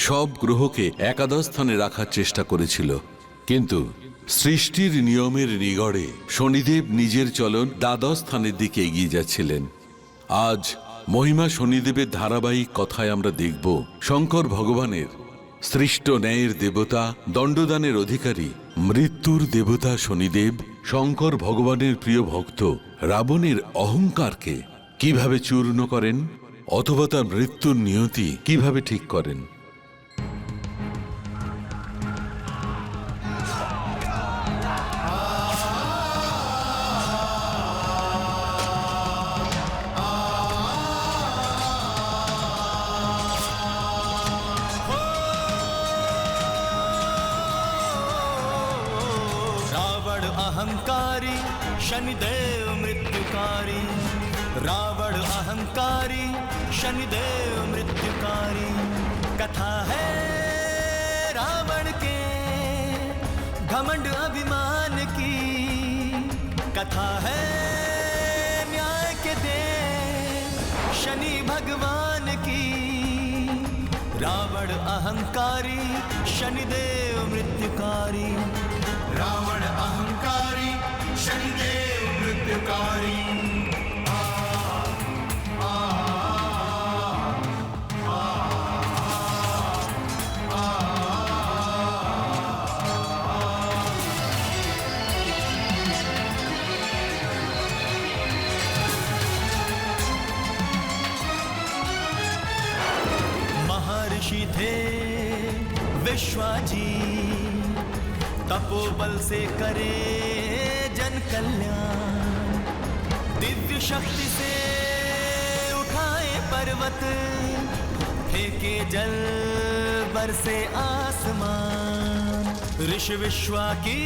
সব গ্রহকে একাদশ স্থানে রাখার চেষ্টা করেছিল, কিন্তু সৃষ্টির নিয়মের নিগড়ে শনিদেব নিজের চলন দ্বাদশ স্থানের দিকে এগিয়ে যাচ্ছিলেন। আজ মহিমা শনিদেবের ধারাবাহিক কথায় আমরা দেখব শঙ্কর ভগবানের সৃষ্ট ন্যায়ের দেবতা, দণ্ডদানের অধিকারী, মৃত্যুর দেবতা শনিদেব শঙ্কর ভগবানের প্রিয় ভক্ত রাবণের অহংকারকে কিভাবে চূর্ণ করেন, অথবা তার মৃত্যুর নিয়তি কিভাবে ঠিক করেন। रावण अहंकारी शनिदेव मृत्युकारी। रावण अहंकारी शनिदेव मृत्युकारी। कथा है रावण के घमंड अभिमान की। कथा है न्याय के देव शनि भगवान की। रावण अहंकारी शनिदेव मृत्युकारी। रावण अहंकारी शनिदेव मृत्युकारी। तपोबल से करे जन कल्याण, दिव्य शक्ति से उठाए पर्वत, फेंके जल बरसे आसमान। ऋषि विश्वा की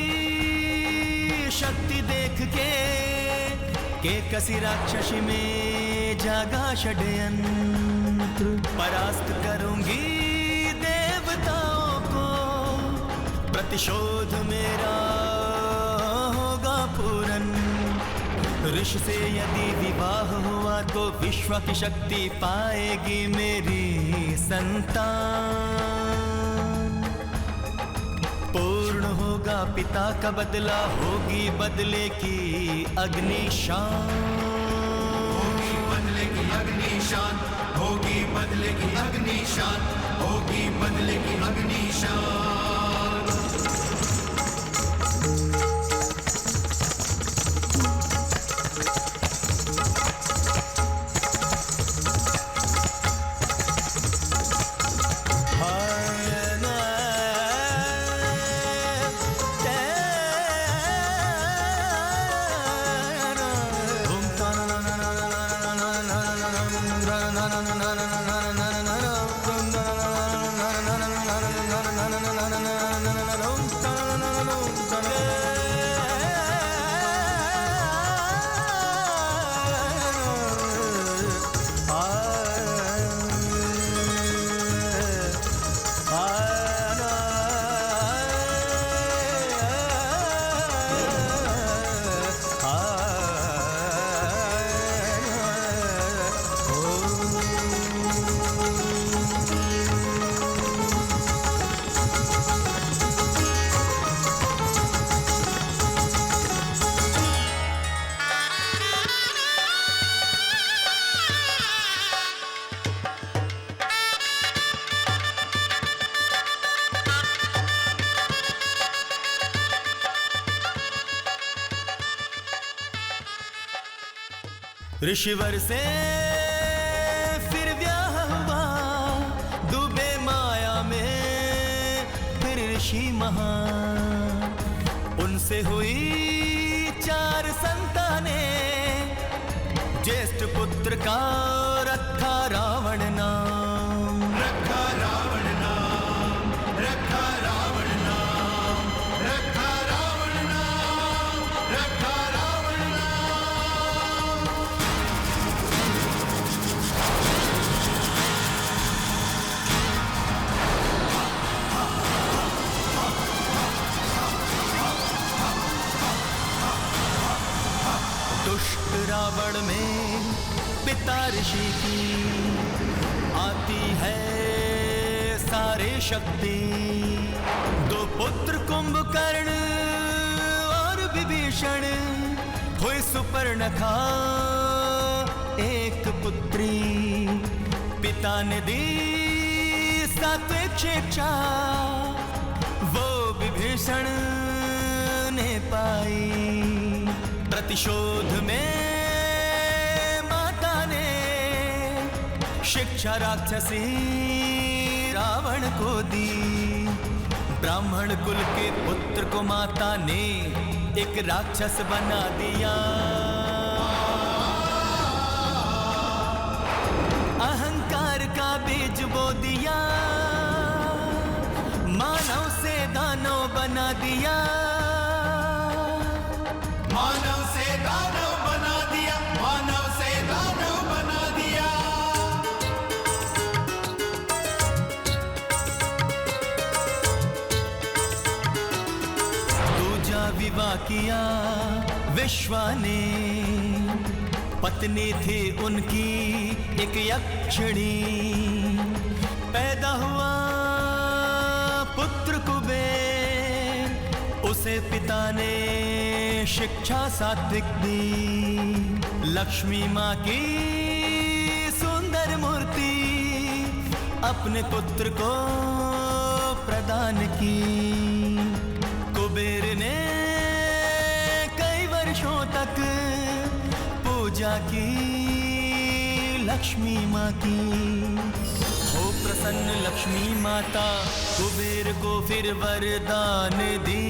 शक्ति देख के कसी राक्षसी में जागा षड्यंत्र। परास्त करूंगी देवताओं को, प्रतिशोध मेरा होगा पूर्ण। ऋषि से यदि विवाह हुआ तो विश्व की शक्ति पाएगी मेरी संतान। पूर्ण होगा पिता का बदला, होगी बदले की अग्निशान। होगी बदले की अग्निशान, होगी बदले की अग्निशान, होगी बदले की अग्निशान। ऋषिवर से फिर ब्याह हुआ, डूबे माया में फिर ऋषि महान। उनसे हुई 4 संतानें, ज्येष्ठ पुत्र का रखा रावण नाम। रखा रावण नाम, रखा रावण नाम, रखा रावण नाम, रखा रावण नाम। दुष्ट रावण में पिता ऋषि की आती है सारे शक्ति। 2 पुत्र कुंभकर्ण और विभीषण, हुई सुपर्णखा एक पुत्री। पिता ने दी सात्विक शिक्षा, वो विभीषण ने पाई। प्रतिशोध में माता ने शिक्षा राक्षसी रावण को दी। ब्राह्मण कुल के पुत्र को माता ने एक राक्षस बना दिया। अहंकार का बीज बो दिया, मानव से दानव बना दिया। मानव से दानव बना दिया, मानव से दानव बना दिया। दूजा विवाह किया विश्वा ने, पत्नी थी उनकी एक यक्षिणी। पैदा हुआ पुत्र कुबेर, उसे पिता ने शिक्षा सात्विक दी। लक्ष्मी माँ की सुंदर मूर्ति अपने पुत्र को प्रदान की। कुबेर ने कई वर्षों तक पूजा की लक्ष्मी माँ की। हो प्रसन्न लक्ष्मी माता कुबेर को फिर वरदान दी।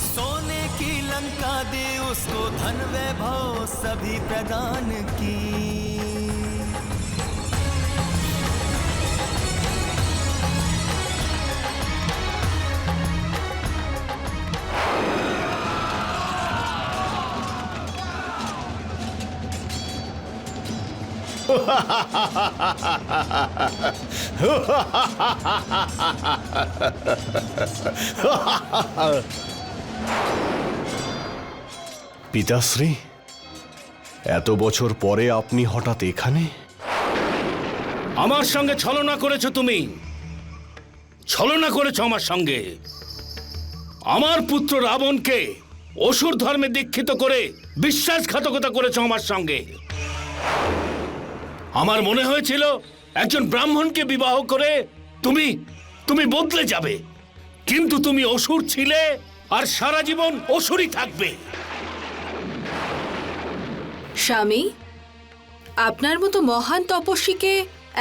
सोने की लंका दे उसको धन वैभव सभी प्रदान की। পিতাশ্রী, এত বছর পরে আপনি হঠাৎ এখানে? আমার সঙ্গে ছলনা করেছো তুমি, ছলনা করেছো আমার সঙ্গে। আমার পুত্র রাবণকে অসুর ধর্মে দীক্ষিত করে বিশ্বাসঘাতকতা করেছো আমার সঙ্গে। আমার মনে হয়েছিল একজন ব্রাহ্মণকে বিবাহ করে তুমি তুমি বদলে যাবে, কিন্তু তুমি অসুর ছিলে আর সারা জীবন অসুরই থাকবে। স্বামী, আপনার মতো মহান তপস্বীকে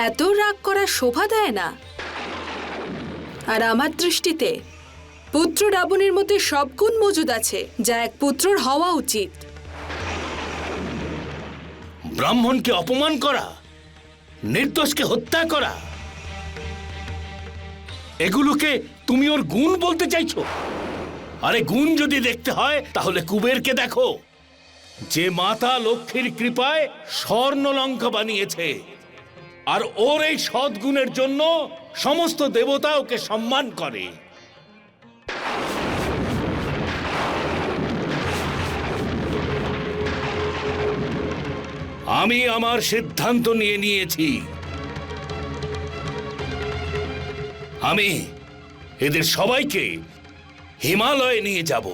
এত রাগ করা শোভা দেয় না। আর আমার দৃষ্টিতে পুত্র রাবণের মধ্যে সব গুণ মজুদ আছে যা এক পুত্রর হওয়া উচিত। ব্রাহ্মণকে অপমান করা, নির্দোষকে হত্যা করা, এগুলোকে তুমি ওর গুণ বলতে চাইছো? আরে গুণ যদি দেখতে হয় তাহলে কুবেরকে দেখো, যে মাতা লক্ষ্মীর কৃপায় স্বর্ণলঙ্কা বানিয়েছে, আর ওর এই সদ্গুণের জন্য সমস্ত দেবতা ওকে সম্মান করে। আমি আমার সিদ্ধান্ত নিয়ে নিয়েছি। আমি এদের সবাইকে হিমালয়ে নিয়ে যাব।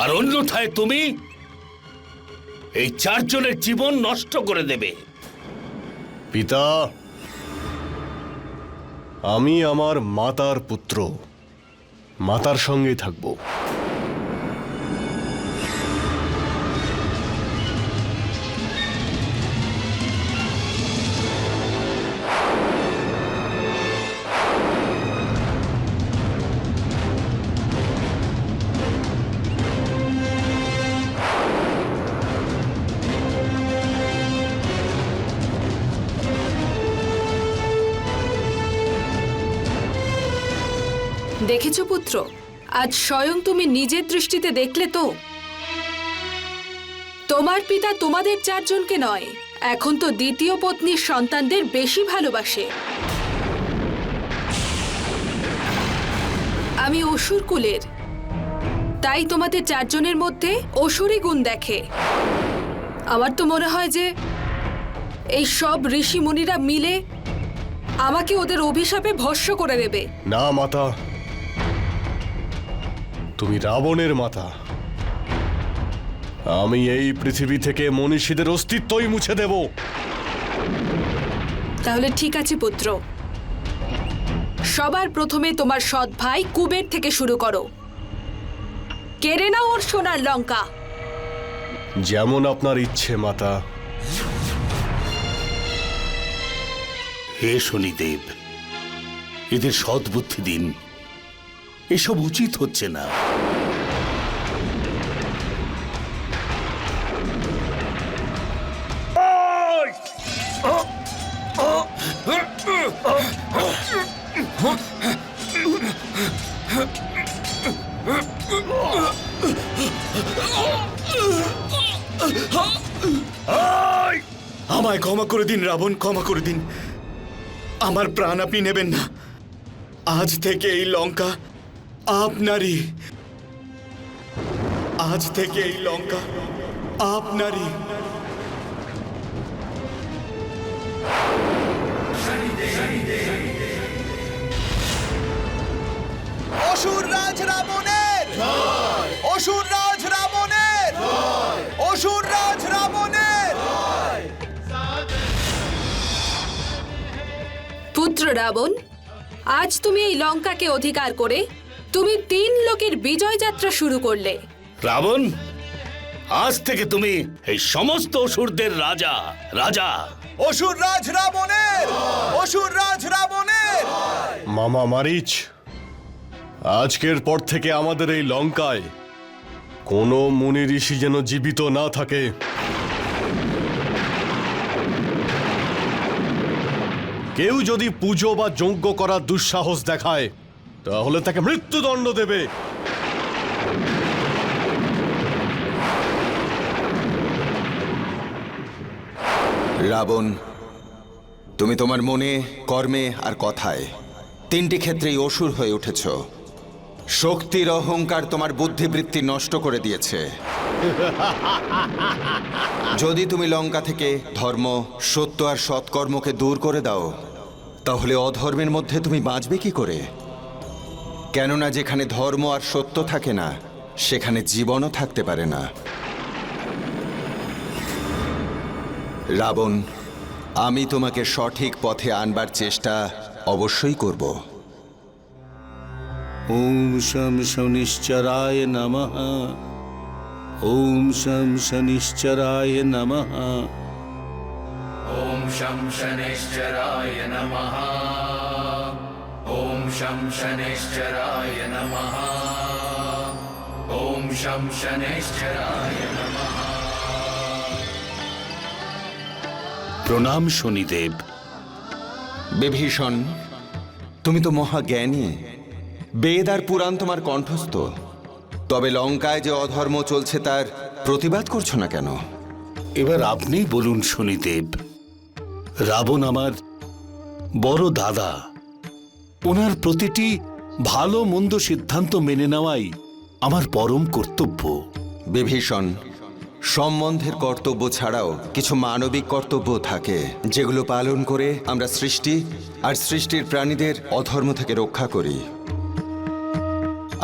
আর অন্যথায় তুমি এই চারজনের জীবন নষ্ট করে দেবে। পিতা, আমি আমার মাতার পুত্র, মাতার সঙ্গেই থাকবো। দেখেছো পুত্র, আজ স্বয়ং তুমি নিজের দৃষ্টিতে দেখলে তো তোমার পিতা তোমাদের চারজনকে নয়, এখন তো দ্বিতীয় পত্নীর সন্তানদের বেশি ভালোবাসে। আমি অসুর কুলের, তাই তোমাদের চারজনের মধ্যে অসুরই গুণ দেখে। আমার তো মনে হয় যে এই সব ঋষি মুনিরা মিলে আমাকে ওদের অভিশাপে ভস্ম করে দেবে। না মাতা, তুমি রাবণের মাতা। আমি এই পৃথিবী থেকে মনীষীদের অস্তিত্বই মুছে দেব। তাহলে ঠিক আছে পুত্র, সবার প্রথমে তোমার সৎ ভাই কুবের থেকে শুরু করো। কেড়ে নাও ওর সোনার লঙ্কা। যেমন আপনার ইচ্ছে মাতা। হে শনিদেব, এদের সদ্বুদ্ধি দিন, এসব উচিত হচ্ছে না। আমায় ক্ষমা করে দিন রাবণ, ক্ষমা করে দিন। আমার প্রাণ আপনি নেবেন না। আজ থেকে এই লঙ্কা আপনারই। আজ থেকে এই লঙ্কা আপনারই। অসুর রাজ রাবণের, অসুর রাজ রাবণের, অসুর রাজ রাবণের। পুত্র রাবণ, আজ তুমি এই লঙ্কাকে অধিকার করে তুমি 3 লোকের বিজয় যাত্রা শুরু করলে। রাবণ, আজ থেকে তুমি এই সমস্ত অসুরদের রাজা। রাজা অসুর রাজ রাবণের, অসুর রাজ রাবণের। মামা মারিচ, আজকের পর থেকে আমাদের এই লঙ্কায় কোনো মুনি ঋষি যেন জীবিত না থাকে। কেউ যদি পুজো বা যজ্ঞ করার দুঃসাহস দেখায় তাহলে তাকে মৃত্যুদণ্ড দেবে। রাবণ, তুমি তোমার মনে, কর্মে আর কথায় 3টি ক্ষেত্রেই অসুর হয়ে উঠেছ। শক্তির অহংকার তোমার বুদ্ধিবৃত্তি নষ্ট করে দিয়েছে। যদি তুমি লঙ্কা থেকে ধর্ম, সত্য আর সৎকর্মকে দূর করে দাও, তাহলে অধর্মের মধ্যে তুমি বাঁচবে কি করে? কেননা যেখানে ধর্ম আর সত্য থাকে না, সেখানে জীবনও থাকতে পারে না। রাবণ, আমি তোমাকে সঠিক পথে আনবার চেষ্টা অবশ্যই করব। ওম শম শনিশ্চরায় নমঃ। ওম শম শনিশ্চরায় নমঃ। ॐ शं शनैश्चराय नमः। ॐ शं शनैश्चराय नमः। ॐ शं शनैश्चराय नमः। প্রণাম শনিদেব। বিভীষণ, তুমি তো মহাজ্ঞানী, বেদ আর পুরাণ তোমার কণ্ঠস্থ। তবে লঙ্কায় যে অধর্ম চলছে তার প্রতিবাদ করছো না কেন? এবার আপনিই বলুন শনিদেব। রাবণ আমার বড় দাদা। ওনার প্রতিটি ভালো মন্দ সিদ্ধান্ত মেনে নেওয়াই আমার পরম কর্তব্য। বিভীষণ, সম্বন্ধের কর্তব্য ছাড়াও কিছু মানবিক কর্তব্য থাকে, যেগুলো পালন করে আমরা সৃষ্টি আর সৃষ্টির প্রাণীদের অধর্ম থেকে রক্ষা করি।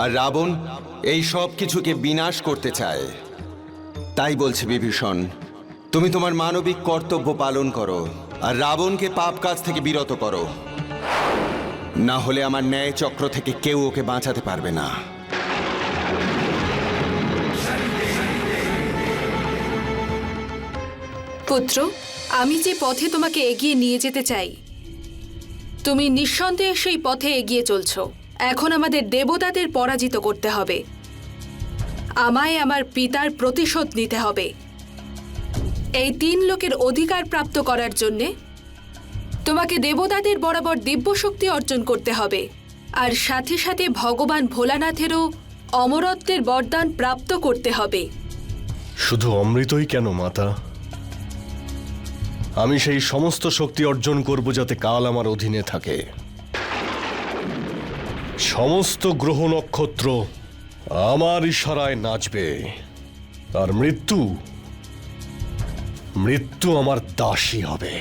আর রাবণ এই সব কিছুকে বিনাশ করতে চায়। তাই বলছে বিভীষণ, তুমি তোমার মানবিক কর্তব্য পালন করো আর রাবণকে পাপ কাজ থেকে বিরত করো। না হলে আমার ন্যায় চক্র থেকে কেউ ওকে বাঁচাতে পারবে না। পুত্র, আমি যে পথে তোমাকে এগিয়ে নিয়ে যেতে চাই, তুমি নিঃসন্দেহে সেই পথে এগিয়ে চলছ। এখন আমাদের দেবতাদের পরাজিত করতে হবে। আমায় আমার পিতার প্রতিশোধ নিতে হবে। এই 3 লোকের অধিকার প্রাপ্ত করার জন্যে তোমাকে দেবতাদের বরাবর দিব্য শক্তি অর্জন করতে হবে, আর সাথে সাথে ভগবান ভোলানাথেরও অমরত্বের বরদান প্রাপ্ত করতে হবে। শুধু অমৃতই কেন মাতা, আমি সেই সমস্ত শক্তি অর্জন করব যাতে কাল আমার অধীনে থাকে। সমস্ত গ্রহ নক্ষত্র আমার ইশারায় নাচবে, আর মৃত্যু আমার দাসী হবে।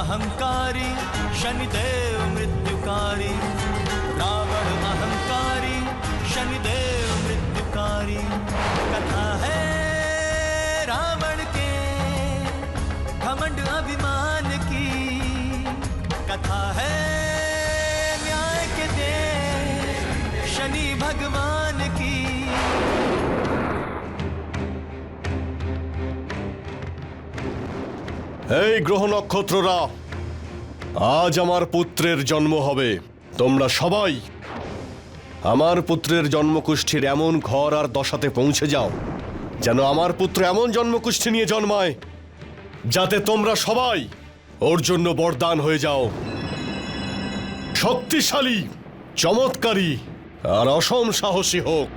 अहंकारी शनिदेव मृत्युकारी। रावण अहंकारी शनिदेव मृत्युकारी। कथा है रावण के घमंड अभिमान की। कथा है न्याय के देव शनि भगवान की। এই গ্রহ নক্ষত্ররা, আজ আমার পুত্রের জন্ম হবে। তোমরা সবাই আমার পুত্রের জন্মকুষ্ঠির এমন ঘর আর দশাতে পৌঁছে যাও যেন আমার পুত্র এমন জন্মকুষ্ঠী নিয়ে জন্মায় যাতে তোমরা সবাই ওর জন্য বরদান হয়ে যাও। শক্তিশালী, চমৎকারী আর অসম সাহসী হোক।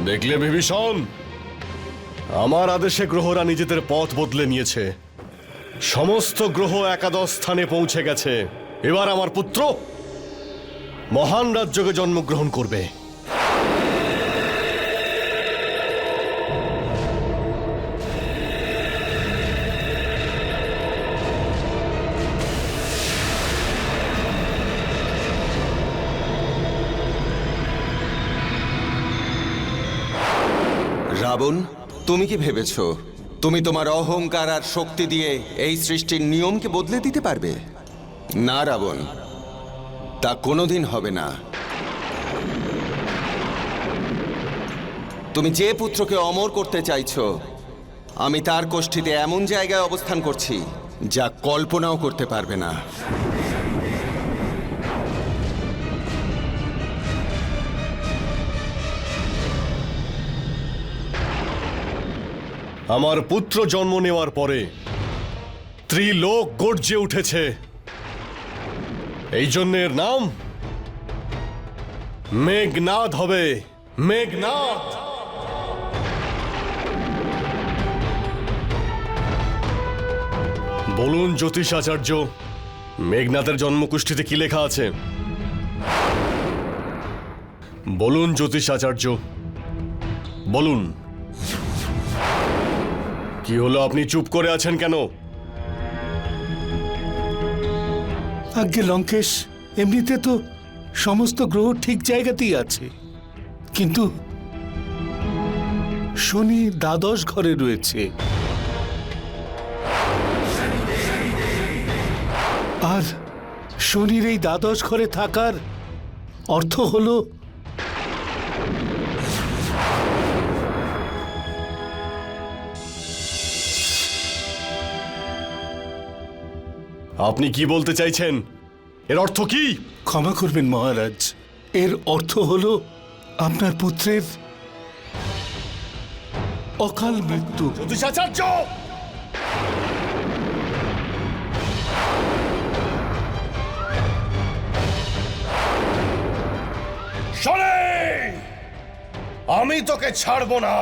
দেখলে বিভীষণ, আমার আদেশে গ্রহরা নিজেদের পথ বদলে নিয়েছে। সমস্ত গ্রহ একাদশ স্থানে পৌঁছে গেছে। এবার আমার পুত্র মহান রাজ্যকে জন্মগ্রহণ করবে। রাবণ, তুমি কি ভেবেছ তুমি তোমার অহংকার আর শক্তি দিয়ে এই সৃষ্টির নিয়মকে বদলে দিতে পারবে? না রাবণ, তা কোনোদিন হবে না। তুমি যে পুত্রকে অমর করতে চাইছো, আমি তার কোষ্ঠীতে এমন জায়গায় অবস্থান করছি যা কল্পনাও করতে পারবে না। আমার পুত্র জন্ম নেওয়ার পরে ত্রিলোক গর্জে উঠেছে। এই জন্য এর নাম মেঘনাদ হবে। মেঘনাদ। বলুন জ্যোতিষ আচার্য, মেঘনাদের জন্মকুষ্ঠিতে কি লেখা আছে? বলুন জ্যোতিষ আচার্য, বলুন। কি হলো, আপনি চুপ করে আছেন কেন? আজ্ঞে লঙ্কেশ, এমনিতে তো সমস্ত গ্রহ ঠিক জায়গাতেই আছে, কিন্তু শনি দ্বাদশ ঘরে রয়েছে। আর শনির এই দ্বাদশ ঘরে থাকার অর্থ হলো আপনি কি বলতে চাইছেন? এর অর্থ কি? ক্ষমা করবেন মহারাজ, এর অর্থ হলো আপনার পুত্রের অকাল মৃত্যু। জ্যোতিষাচার্য! শোনে, আমি তোকে ছাড়বো না।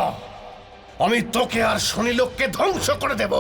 আমি তোকে আর শনিলোককে ধ্বংস করে দেব।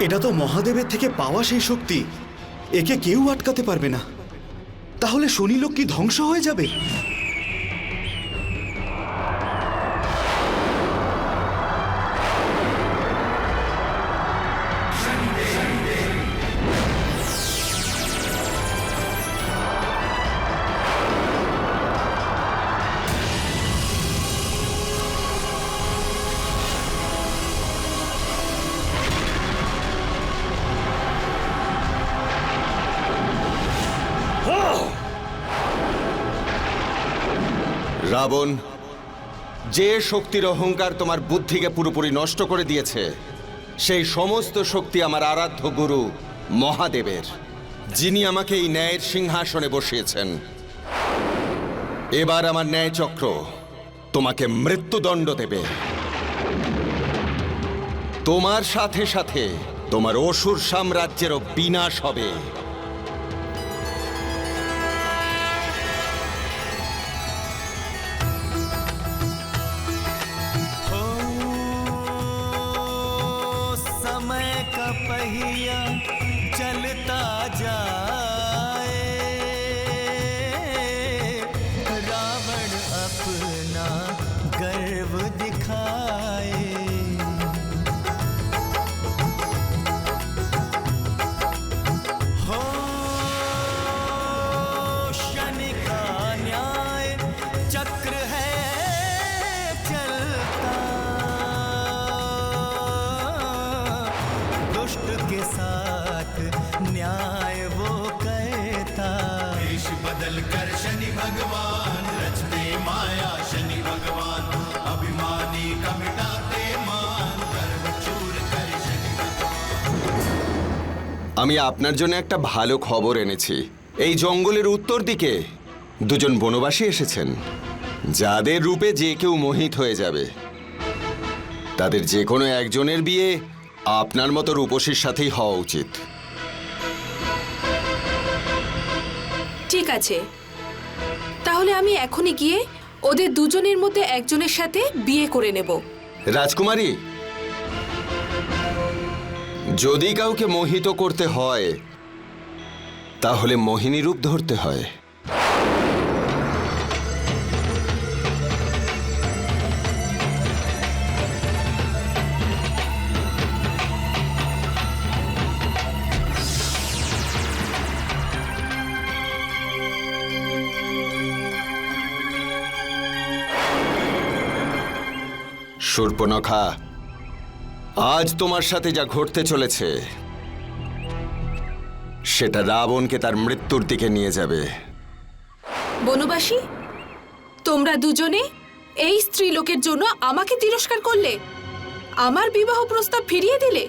এটা তো মহাদেবের থেকে পাওয়া সেই শক্তি, একে কেউ আটকাতে পারবে না। তাহলে শনিলোক কি ধ্বংস হয়ে যাবে? রাবণ, যে শক্তির অহংকার তোমার বুদ্ধিকে পুরোপুরি নষ্ট করে দিয়েছে, সেই সমস্ত শক্তি আমার আরাধ্য গুরু মহাদেবের, যিনি আমাকে এই ন্যায়ের সিংহাসনে বসিয়েছেন। এবার আমার ন্যায় চক্র তোমাকে মৃত্যুদণ্ড দেবে। তোমার সাথে সাথে তোমার অসুর সাম্রাজ্যেরও বিনাশ হবে। समय का पहिया चलता जाए, रावण अपना गर्व दिखाए। हो शनि का न्याय चक्र है चलता, दुष्ट के साथ न्याय वो कहता। देश बदल कर शनि भगवान रचते माया, शनि भगवान अभिमानी का मिटाते मान, गर्व चूर कर शनि আমি আপনার জন্য একটা ভালো খবর এনেছি। এই জঙ্গলের উত্তর দিকে দুজন বনবাসী এসেছেন, যাদের রূপে যে কেউ মোহিত হয়ে যাবে। তাদের যে কোনো একজনের বিয়ে আপনার মতো রূপসীর সাথেই হওয়া উচিত। ঠিক আছে, তাহলে আমি এখনই গিয়ে ওদের দুজনের মধ্যে একজনের সাথে বিয়ে করে নেব। রাজকুমারী, যদি কাউকে মোহিত করতে হয় তাহলে মোহিনী রূপ ধরতে হয়। শূর্পণখা, আজ তোমার সাথে যা ঘটতে চলেছে সেটা রাবণকে তার মৃত্যুর দিকে নিয়ে যাবে। বনবাসী, তোমরা দুজনে এই স্ত্রীলোকের জন্য আমাকে তিরস্কার করলে, আমার বিবাহ প্রস্তাব ফিরিয়ে দিলে।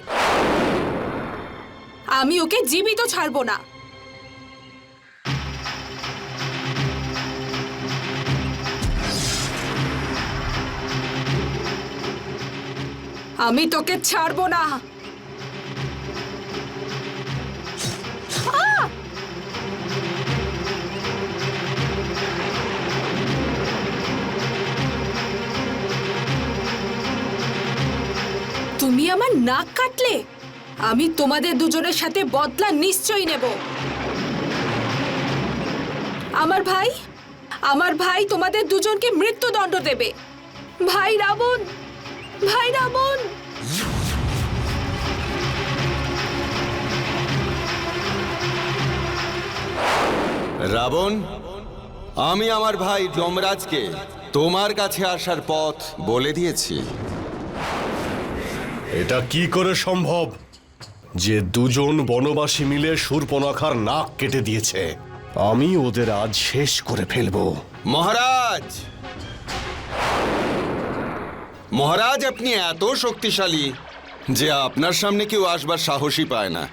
আমি ওকে জীবিত ছাড়বো না। আমি তোকে ছাড়বো না। তুমি আমার নাক কাটলে, আমি তোমাদের দুজনের সাথে বদলা নিশ্চয়ই নেব। আমার ভাই তোমাদের দুজনকে মৃত্যুদণ্ড দেবে। ভাই রাবণ, ভাই রাবণ। রাবণ, আমি আমার ভাই যমরাজকে তোমার কাছে আসার পথ বলে দিয়েছি। এটা কি করে সম্ভব যে দুজন বনবাসী মিলে শূর্পণখার নাক কেটে দিয়েছে? আমি ওদের আজ শেষ করে ফেলবো। মহারাজ, মহারাজ, আপনি এত শক্তিশালী যে আপনার সামনে কেউ আসবার সাহসই পায় না।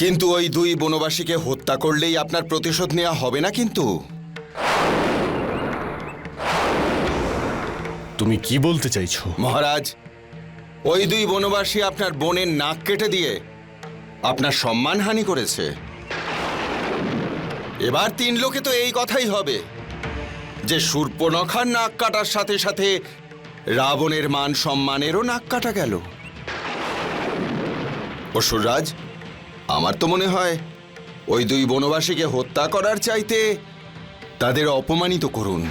কিন্তু ওই দুই বনবাসীকে হত্যা করলেই আপনার প্রতিশোধ নেওয়া হবে না। কিন্তু তুমি কি বলতে চাইছো? মহারাজ, ওই দুই বনবাসী আপনার বোনের নাক কেটে দিয়ে আপনার সম্মানহানি করেছে। এবার তিন লোকে তো এই কথাই হবে যে শূর্পণখার নাক কাটার সাথে সাথে রাবণের মান সম্মানেরও নাক কাটা গেল। অসুররাজ, আমার তো মনে হয় ওই দুই বনবাসীকে হত্যা করার চাইতে তাদের অপমানিত করুন।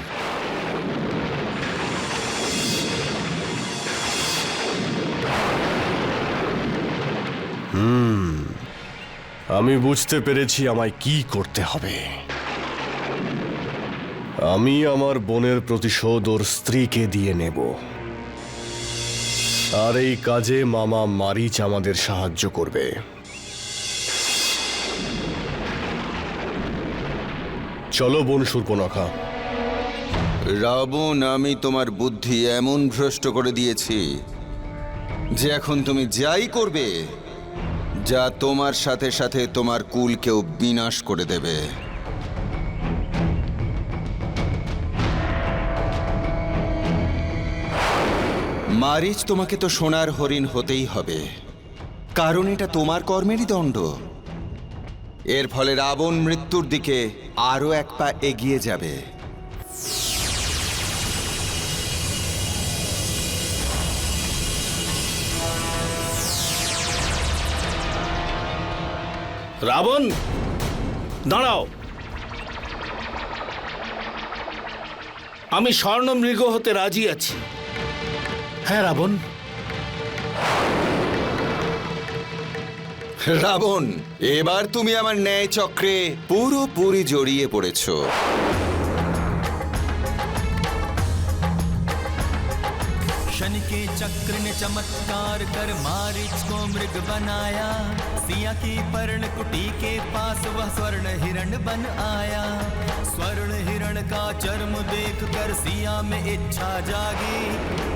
আমি বুঝতে পেরেছি আমায় কি করতে হবে। আমি আমার বোনের প্রতিশোধ ওর স্ত্রীকে দিয়ে নেব, আর এই কাজে মামা মারিচ আমাদের সাহায্য করবে। চলো বোন শূর্পণখা। রাবণ, আমি তোমার বুদ্ধি এমন ভ্রষ্ট করে দিয়েছি যে এখন তুমি যাই করবে, যা তোমার সাথে সাথে তোমার কুলকেও বিনাশ করে দেবে। মারিচ, তোমাকে তো সোনার হরিণ হতেই হবে, কারণ এটা তোমার কর্মেরই দণ্ড। এর ফলে রাবণ মৃত্যুর দিকে আরো এক পা এগিয়ে যাবে। রাবণ, দাঁড়াও। আমি স্বর্ণমৃগ হতে রাজি আছি। হ্যাঁ রাবণ। রাবণ, এবার তুমি আমার ন্যায় চক্রে পুরোপুরি জড়িয়ে পড়েছো। शनि के चक्र ने चमत्कार कर मारीच को मृग बनाया, सिया की पर्ण कुटी के पास वह स्वर्ण हिरण बन आया। स्वर्ण हिरण का चर्म देख कर सिया में इच्छा जागी,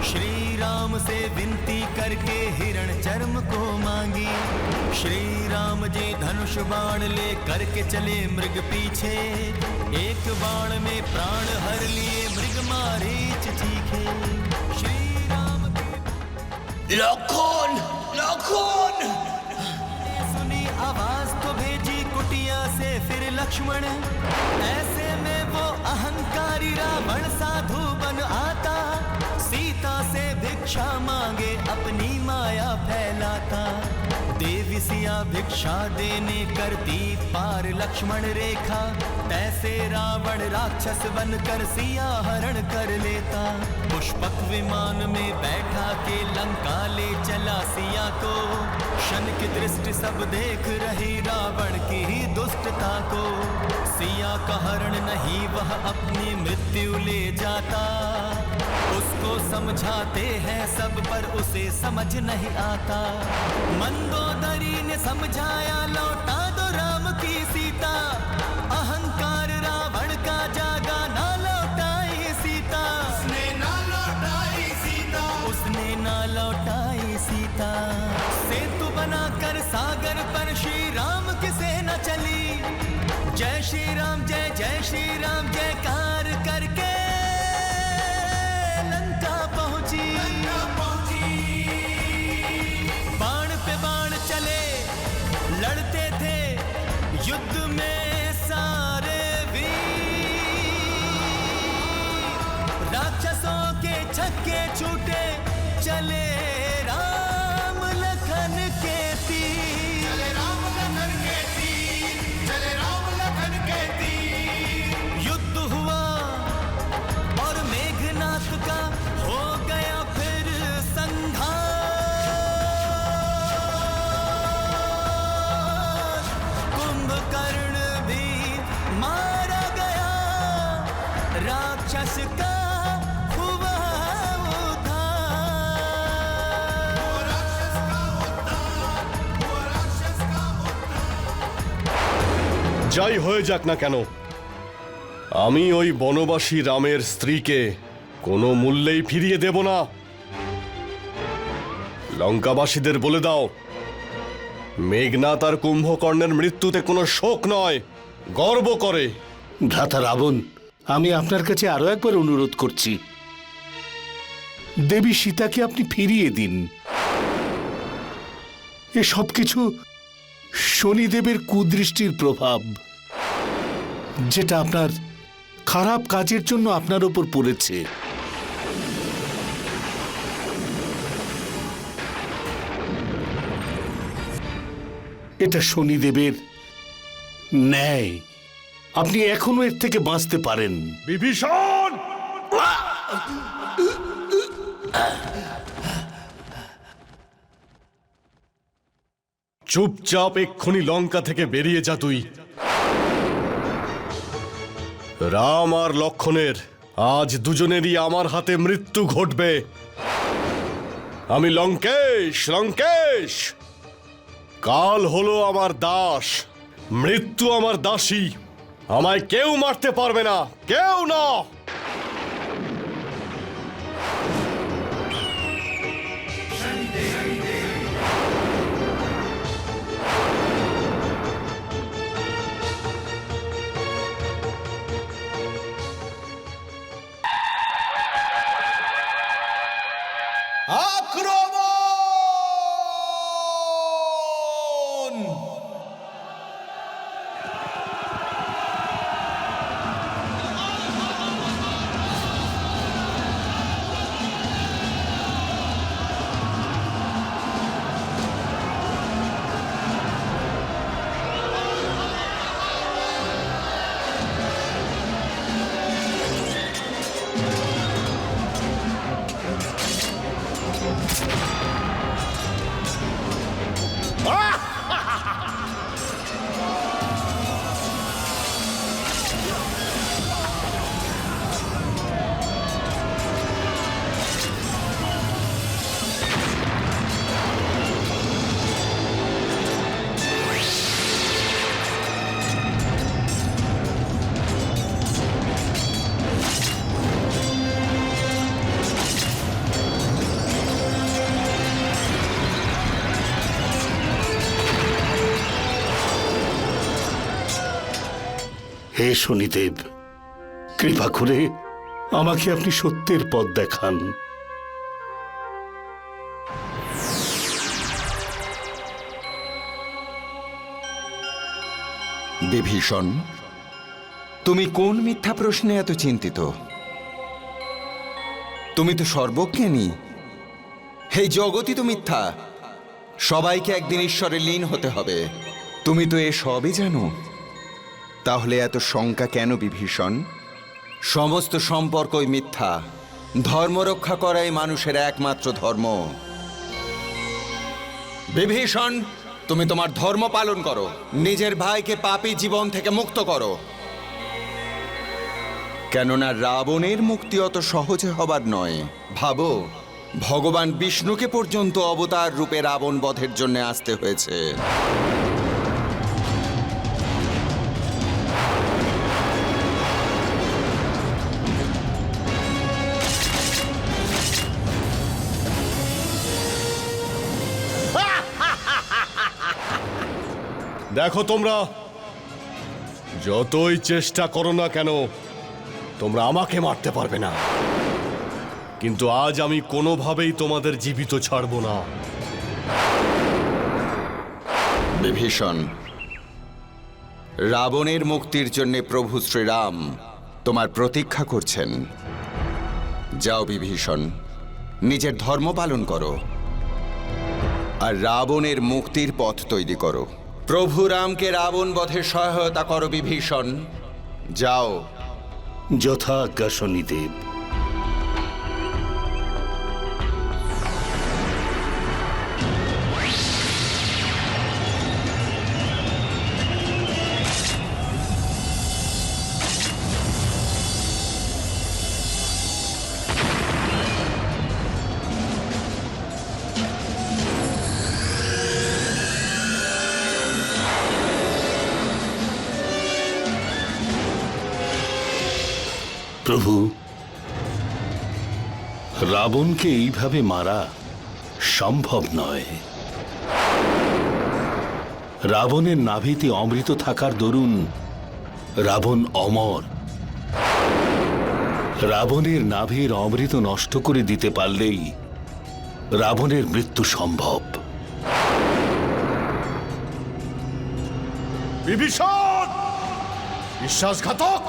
श्री राम से विनती करके हिरण चर्म को मांगी। श्री राम जी धनुष बाण ले करके चले मृग पीछे, एक बाण में प्राण हर लिए मृग मारीच चीखे। লক্ষণ, লক্ষণ! सुनी आवाज तो भेजी कुटिया से फिर लक्ष्मण, ऐसे में वो अहंकारी रावण साधु बन आता, सीता से भिक्षा मांगे अपनी माया फैलाता। देवी सिया भिक्षा देने करती पार लक्ष्मण रेखा, तैसे रावण राक्षस बनकर सिया हरण कर लेता। पुष्पक विमान में बैठा के लंका ले चला सिया को, शन की दृष्टि सब देख रही रावण की ही दुष्टता को। सिया का हरण नहीं वह अपनी मृत्यु ले जाता, उसको समझाते हैं सब पर उसे समझ नहीं आता। मंदोदरी ने समझाया लौटा दो राम की सीता, अहंकार रावण का जागा ना लौटाई सीता। उसने ना लौटाई सीता, उसने ना लौटाई सीता। सेतु बनाकर सागर पर श्री राम की सेना चली, जय श्री राम जय जय श्री राम जयकार करके लंका पहुंची। बाण पे बाण चले लड़ते थे युद्ध में सारे वीर, राक्षसों के छक्के छूटे चले राम लखन के तीर। चले राम लखन के तीर, चले राम लखन के तीर। युद्ध हुआ और मेघनाथ का हो गया फिर संहार। कुंभकर्ण भी मारा गया, राक्षस का हुआ যাই হয়ে যাক না কেন, আমি ওই বনবাসী রামের স্ত্রীকে কোনো মূল্যেই ফিরিয়ে দেব না। লঙ্কাবাসীদের বলে দাও, মেঘনাথ আর কুম্ভকর্ণের মৃত্যুতে কোনো শোক নয়, গর্ব করে। ভ্রাতা রাবণ, আমি আপনার কাছে আরো একবার অনুরোধ করছি, দেবী সীতাকে আপনি ফিরিয়ে দিন। এ সব কিছু শনিদেবের কুদৃষ্টির প্রভাব, যেটা আপনার খারাপ কাজের জন্য আপনার উপর পড়েছে। এটা শনিদেবের ন্যায়, আপনি এখনো এর থেকে বাঁচতে পারেন। বিভীষণ! চুপচাপ এক্ষুনি লঙ্কা থেকে বেরিয়ে যা তুই। রাম আর লক্ষণের আজ দুজনেরই আমার হাতে মৃত্যু ঘটবে। আমি লঙ্কেশ, লঙ্কেশ। কাল হলো আমার দাস, মৃত্যু আমার দাসী। আমায় কেউ মারতে পারবে না, কেউ না। হে শনিদেব, কৃপা করে আমাকে আপনি সত্যের পথ দেখান। বিভীষণ, তুমি কোন মিথ্যা প্রশ্নে এত চিন্তিত? তুমি তো সর্বজ্ঞানী। এই জগতই তো মিথ্যা। সবাইকে একদিন ঈশ্বরে লীন হতে হবে। তুমি তো এ সবই জানো। তাহলে এত শঙ্কা কেন বিভীষণ? সমস্ত সম্পর্কই মিথ্যা। ধর্ম রক্ষা করাই মানুষের একমাত্র ধর্ম। বিভীষণ, তুমি তোমার ধর্ম পালন করো। নিজের ভাইকে পাপী জীবন থেকে মুক্ত করো। কেননা রাবণের মুক্তি অত সহজে হবার নয়। ভাবো, ভগবান বিষ্ণুকে পর্যন্ত অবতার রূপে রাবণ বধের জন্য আসতে হয়েছে। দেখো, তোমরা যতই চেষ্টা করো না কেন, তোমরা আমাকে মারতে পারবে না। কিন্তু আজ আমি কোনোভাবেই তোমাদের জীবিত ছাড়ব না। বিভীষণ, রাবণের মুক্তির জন্য প্রভু শ্রীরাম তোমার প্রতীক্ষা করছেন। যাও বিভীষণ, নিজের ধর্ম পালন করো আর রাবণের মুক্তির পথ তৈরি করো। প্রভু রামকে রাবণ বধে সহায়তা করো বিভীষণ। যাও। যথাজ্ঞা শনিদেব। প্রভু, রাবণকে এইভাবে মারা সম্ভব নয়। রাবণের নাভিতে অমৃত থাকার দরুন রাবণ অমর। রাবণের নাভির অমৃত নষ্ট করে দিতে পারলেই রাবণের মৃত্যু সম্ভব। বিভীষণ, বিশ্বাসঘাতক!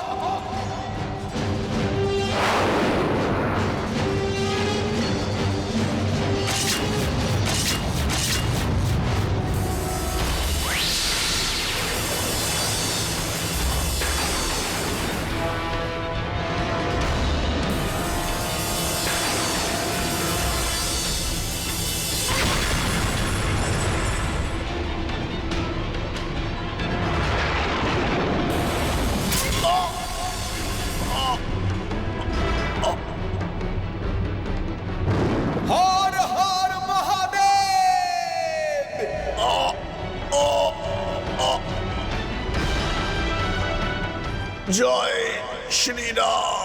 জয় শ্রীরাম।